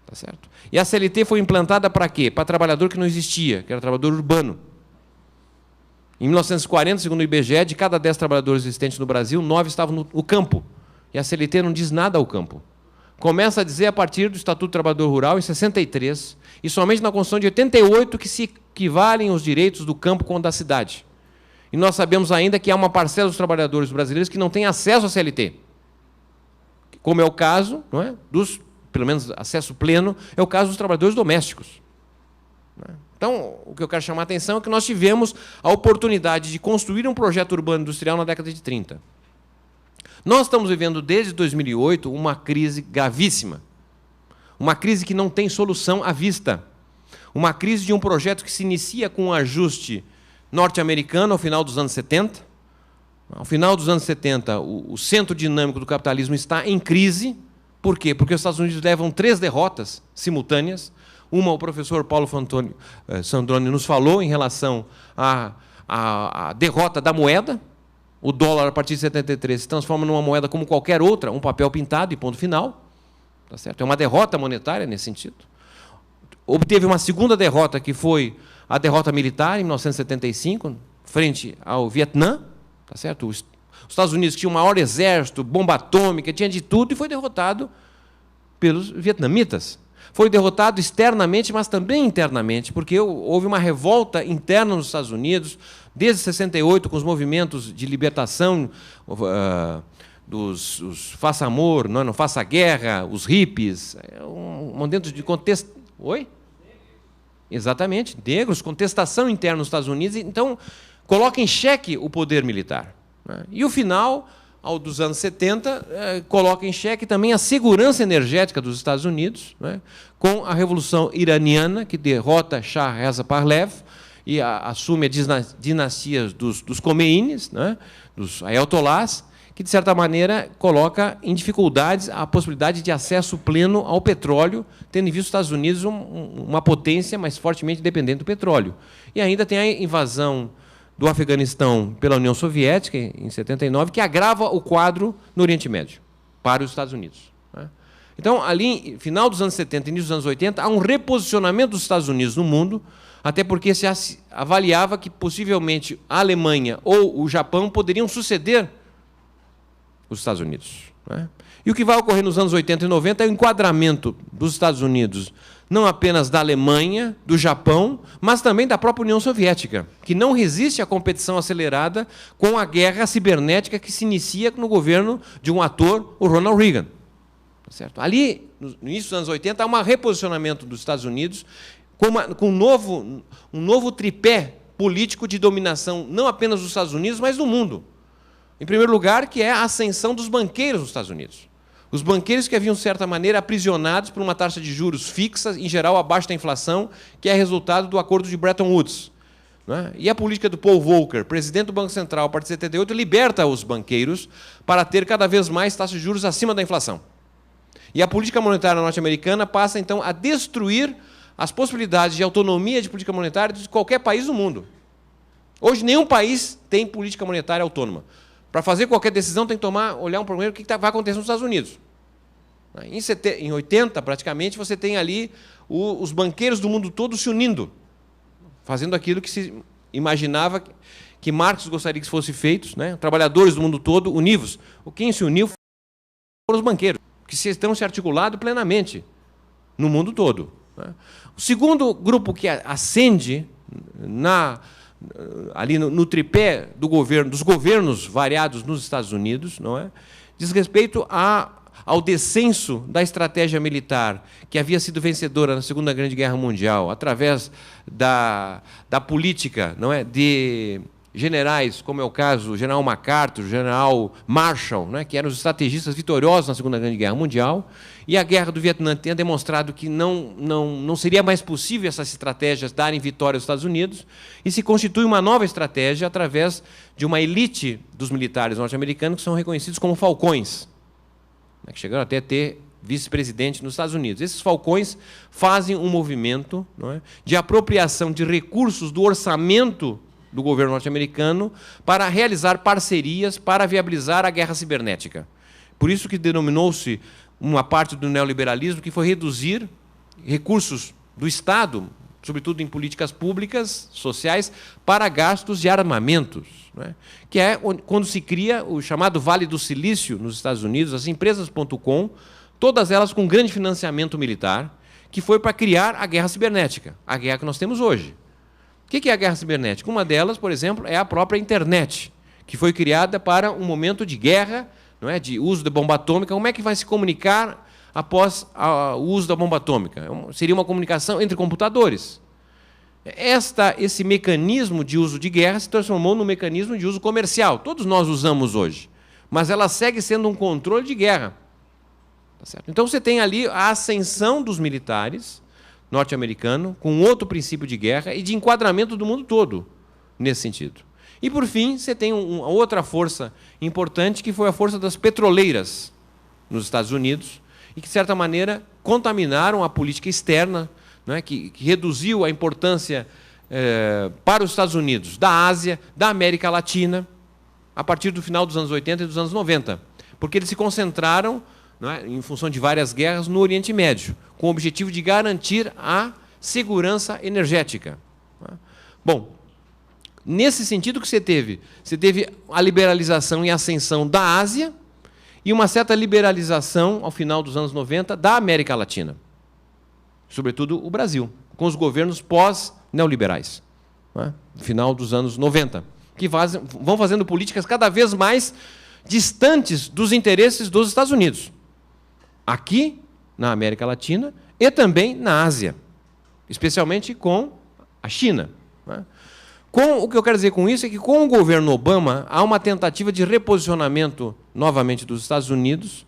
Tá certo? E a CLT foi implantada para quê? Para trabalhador que não existia, que era trabalhador urbano. Em 1940, segundo o IBGE, de cada 10 trabalhadores existentes no Brasil, 9 estavam no campo. E a CLT não diz nada ao campo. Começa a dizer a partir do Estatuto do Trabalhador Rural, em 63, e somente na Constituição de 88 que se equivalem os direitos do campo com o da cidade. E nós sabemos ainda que há uma parcela dos trabalhadores brasileiros que não tem acesso à CLT. Como é o caso, não é, pelo menos acesso pleno, é o caso dos trabalhadores domésticos. Então, o que eu quero chamar a atenção é que nós tivemos a oportunidade de construir um projeto urbano industrial na década de 30. Nós estamos vivendo, desde 2008, uma crise gravíssima. Uma crise que não tem solução à vista. Uma crise de um projeto que se inicia com um ajuste norte-americano ao final dos anos 70. Ao final dos anos 70, o centro dinâmico do capitalismo está em crise. Por quê? Porque os Estados Unidos levam 3 derrotas simultâneas. Uma, o professor Paulo Sandroni nos falou em relação à derrota da moeda. O dólar, a partir de 73, se transforma numa moeda como qualquer outra, um papel pintado e ponto final. Tá certo? É uma derrota monetária nesse sentido. Obteve uma segunda derrota, que foi a derrota militar, em 1975, frente ao Vietnã. Tá certo? Os Estados Unidos tinha o maior exército, bomba atômica, tinha de tudo, e foi derrotado pelos vietnamitas. Foi derrotado externamente, mas também internamente, porque houve uma revolta interna nos Estados Unidos, desde 68, com os movimentos de libertação dos faça amor, não faça guerra, os hippies, dentro de contexto... Oi? Exatamente, negros, contestação interna nos Estados Unidos, então coloca em xeque o poder militar. E o final, dos anos 70, coloca em xeque também a segurança energética dos Estados Unidos, com a Revolução Iraniana, que derrota Shah Reza Pahlavi e assume a dinastia dos Khomeini's, dos Ayatollahs, que, de certa maneira, coloca em dificuldades a possibilidade de acesso pleno ao petróleo, tendo em vista os Estados Unidos uma potência mais fortemente dependente do petróleo. E ainda tem a invasão do Afeganistão pela União Soviética, em 79, que agrava o quadro no Oriente Médio, para os Estados Unidos. Então, ali, final dos anos 70 e início dos anos 80, há um reposicionamento dos Estados Unidos no mundo, até porque se avaliava que, possivelmente, a Alemanha ou o Japão poderiam suceder os Estados Unidos. E o que vai ocorrer nos anos 80 e 90 é o enquadramento dos Estados Unidos, não apenas da Alemanha, do Japão, mas também da própria União Soviética, que não resiste à competição acelerada com a guerra cibernética que se inicia no governo de um ator, o Ronald Reagan. Certo? Ali, no início dos anos 80, há um reposicionamento dos Estados Unidos com um novo tripé político de dominação, não apenas dos Estados Unidos, mas do mundo. Em primeiro lugar, que é a ascensão dos banqueiros nos Estados Unidos. Os banqueiros que haviam, de certa maneira, aprisionados por uma taxa de juros fixa, em geral abaixo da inflação, que é resultado do acordo de Bretton Woods. E a política do Paul Volcker, presidente do Banco Central, a partir de 78, liberta os banqueiros para ter cada vez mais taxas de juros acima da inflação. E a política monetária norte-americana passa, então, a destruir as possibilidades de autonomia de política monetária de qualquer país do mundo. Hoje, nenhum país tem política monetária autônoma. Para fazer qualquer decisão, tem que olhar primeiro o que vai acontecer nos Estados Unidos. Em 80, praticamente, você tem ali os banqueiros do mundo todo se unindo, fazendo aquilo que se imaginava que Marx gostaria que fosse feito, trabalhadores do mundo todo unidos. Quem se uniu foram os banqueiros, que estão se articulando plenamente no mundo todo. O segundo grupo que ascende ali no tripé dos governos variados nos Estados Unidos, diz respeito ao descenso da estratégia militar, que havia sido vencedora na Segunda Grande Guerra Mundial, através da política de generais, como é o caso do general MacArthur, general Marshall, que eram os estrategistas vitoriosos na Segunda Grande Guerra Mundial, e a Guerra do Vietnã tinha demonstrado que não seria mais possível essas estratégias darem vitória aos Estados Unidos, e se constitui uma nova estratégia através de uma elite dos militares norte-americanos que são reconhecidos como falcões, que chegaram até a ter vice-presidente nos Estados Unidos. Esses falcões fazem um movimento de apropriação de recursos do orçamento do governo norte-americano para realizar parcerias para viabilizar a guerra cibernética. Por isso que denominou-se uma parte do neoliberalismo, que foi reduzir recursos do Estado, sobretudo em políticas públicas, sociais, para gastos de armamentos, né? Que é quando se cria o chamado Vale do Silício, nos Estados Unidos, as empresas.com, todas elas com grande financiamento militar, que foi para criar a guerra cibernética, a guerra que nós temos hoje. O que é a guerra cibernética? Uma delas, por exemplo, é a própria internet, que foi criada para um momento de guerra, não é, de uso da bomba atômica. Como é que vai se comunicar após o uso da bomba atômica? Seria uma comunicação entre computadores. Esse mecanismo de uso de guerra se transformou num mecanismo de uso comercial. Todos nós usamos hoje, mas ela segue sendo um controle de guerra. Tá certo? Então, você tem ali a ascensão dos militares norte-americanos com outro princípio de guerra e de enquadramento do mundo todo, nesse sentido. E, por fim, você tem uma outra força importante, que foi a força das petroleiras nos Estados Unidos, e que, de certa maneira, contaminaram a política externa, né, que reduziu a importância para os Estados Unidos, da Ásia, da América Latina, a partir do final dos anos 80 e dos anos 90, porque eles se concentraram, né, em função de várias guerras, no Oriente Médio, com o objetivo de garantir a segurança energética. Bom, nesse sentido que você teve a liberalização e a ascensão da Ásia e uma certa liberalização, ao final dos anos 90, da América Latina, sobretudo o Brasil, com os governos pós-neoliberais, né, no final dos anos 90, que vão fazendo políticas cada vez mais distantes dos interesses dos Estados Unidos, aqui na América Latina e também na Ásia, especialmente com a China, né? O que eu quero dizer com isso é que, com o governo Obama, há uma tentativa de reposicionamento, novamente, dos Estados Unidos,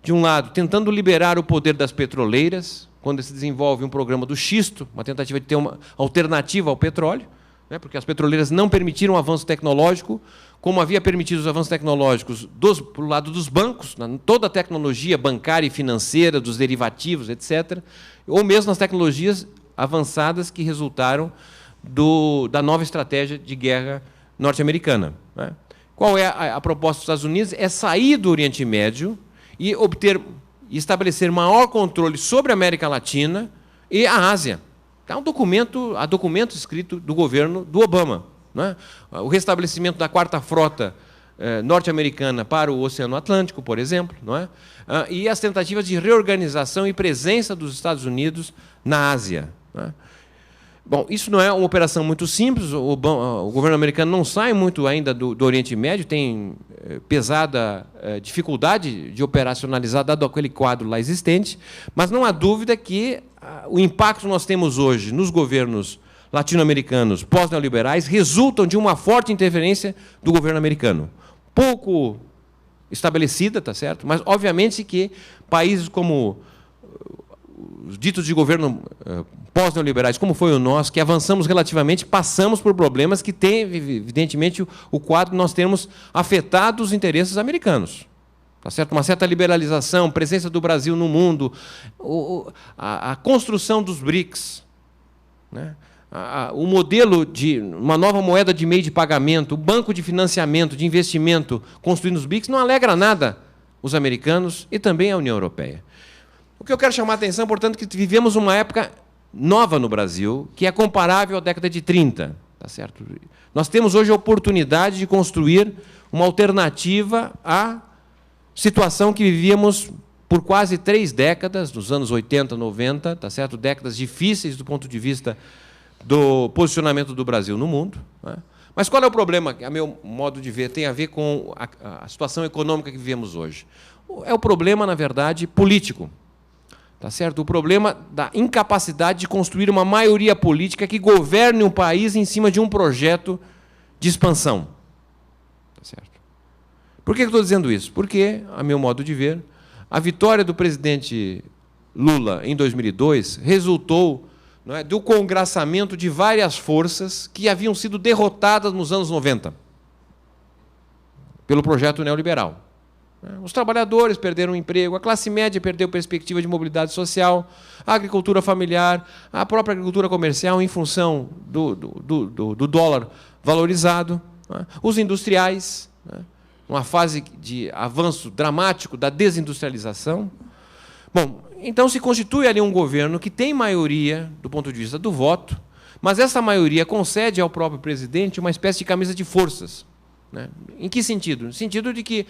de um lado, tentando liberar o poder das petroleiras, quando se desenvolve um programa do xisto, uma tentativa de ter uma alternativa ao petróleo, né, porque as petroleiras não permitiram o avanço tecnológico, como havia permitido os avanços tecnológicos para o lado dos bancos, toda a tecnologia bancária e financeira, dos derivativos, etc., ou mesmo nas tecnologias avançadas que resultaram da nova estratégia de guerra norte-americana, né? Qual é a proposta dos Estados Unidos? É sair do Oriente Médio e estabelecer maior controle sobre a América Latina e a Ásia. Há documento escrito do governo do Obama, né? O restabelecimento da quarta frota norte-americana para o Oceano Atlântico, por exemplo, não é? E as tentativas de reorganização e presença dos Estados Unidos na Ásia, não é? Bom, isso não é uma operação muito simples, o governo americano não sai muito ainda do Oriente Médio, tem pesada dificuldade de operacionalizar, dado aquele quadro lá existente, mas não há dúvida que o impacto que nós temos hoje nos governos latino-americanos pós-neoliberais resultam de uma forte interferência do governo americano. Pouco estabelecida, tá certo? Mas, obviamente, que países como os ditos de governo pós-neoliberais, como foi o nosso, que avançamos relativamente, passamos por problemas que têm, evidentemente, o quadro nós temos afetado os interesses americanos. Tá certo? Uma certa liberalização, presença do Brasil no mundo, a construção dos BRICS, né? O modelo de uma nova moeda de meio de pagamento, o banco de financiamento, de investimento construído nos BRICS, não alegra nada os americanos e também a União Europeia. O que eu quero chamar a atenção, portanto, é que vivemos uma época nova no Brasil, que é comparável à década de 30. Tá certo? Nós temos hoje a oportunidade de construir uma alternativa à situação que vivíamos por quase 3 décadas, nos anos 80, 90, tá certo? Décadas difíceis do ponto de vista do posicionamento do Brasil no mundo, né? Mas qual é o problema, a meu modo de ver, tem a ver com a situação econômica que vivemos hoje? É o problema, na verdade, político. Tá certo? O problema da incapacidade de construir uma maioria política que governe um país em cima de um projeto de expansão. Tá certo? Por que eu estou dizendo isso? Porque, a meu modo de ver, a vitória do presidente Lula em 2002 resultou, não é, do congraçamento de várias forças que haviam sido derrotadas nos anos 90 pelo projeto neoliberal. Os trabalhadores perderam o emprego, a classe média perdeu perspectiva de mobilidade social, a agricultura familiar, a própria agricultura comercial, em função do dólar valorizado, né? Os industriais, né? Uma fase de avanço dramático da desindustrialização. Bom, então se constitui ali um governo que tem maioria do ponto de vista do voto, mas essa maioria concede ao próprio presidente uma espécie de camisa de forças, né? Em que sentido? No sentido de que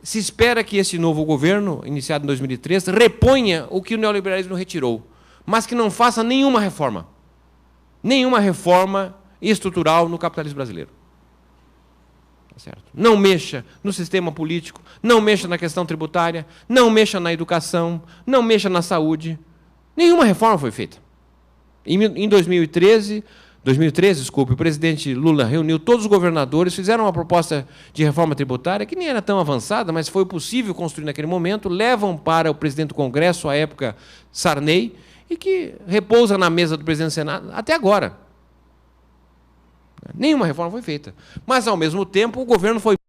se espera que esse novo governo, iniciado em 2003, reponha o que o neoliberalismo retirou, mas que não faça nenhuma reforma estrutural no capitalismo brasileiro. Tá certo? Não mexa no sistema político, não mexa na questão tributária, não mexa na educação, não mexa na saúde. Nenhuma reforma foi feita. Em 2013, desculpe, o presidente Lula reuniu todos os governadores, fizeram uma proposta de reforma tributária que nem era tão avançada, mas foi possível construir naquele momento, levam para o presidente do Congresso, à época Sarney, e que repousa na mesa do presidente do Senado até agora. Nenhuma reforma foi feita. Mas, ao mesmo tempo, o governo foi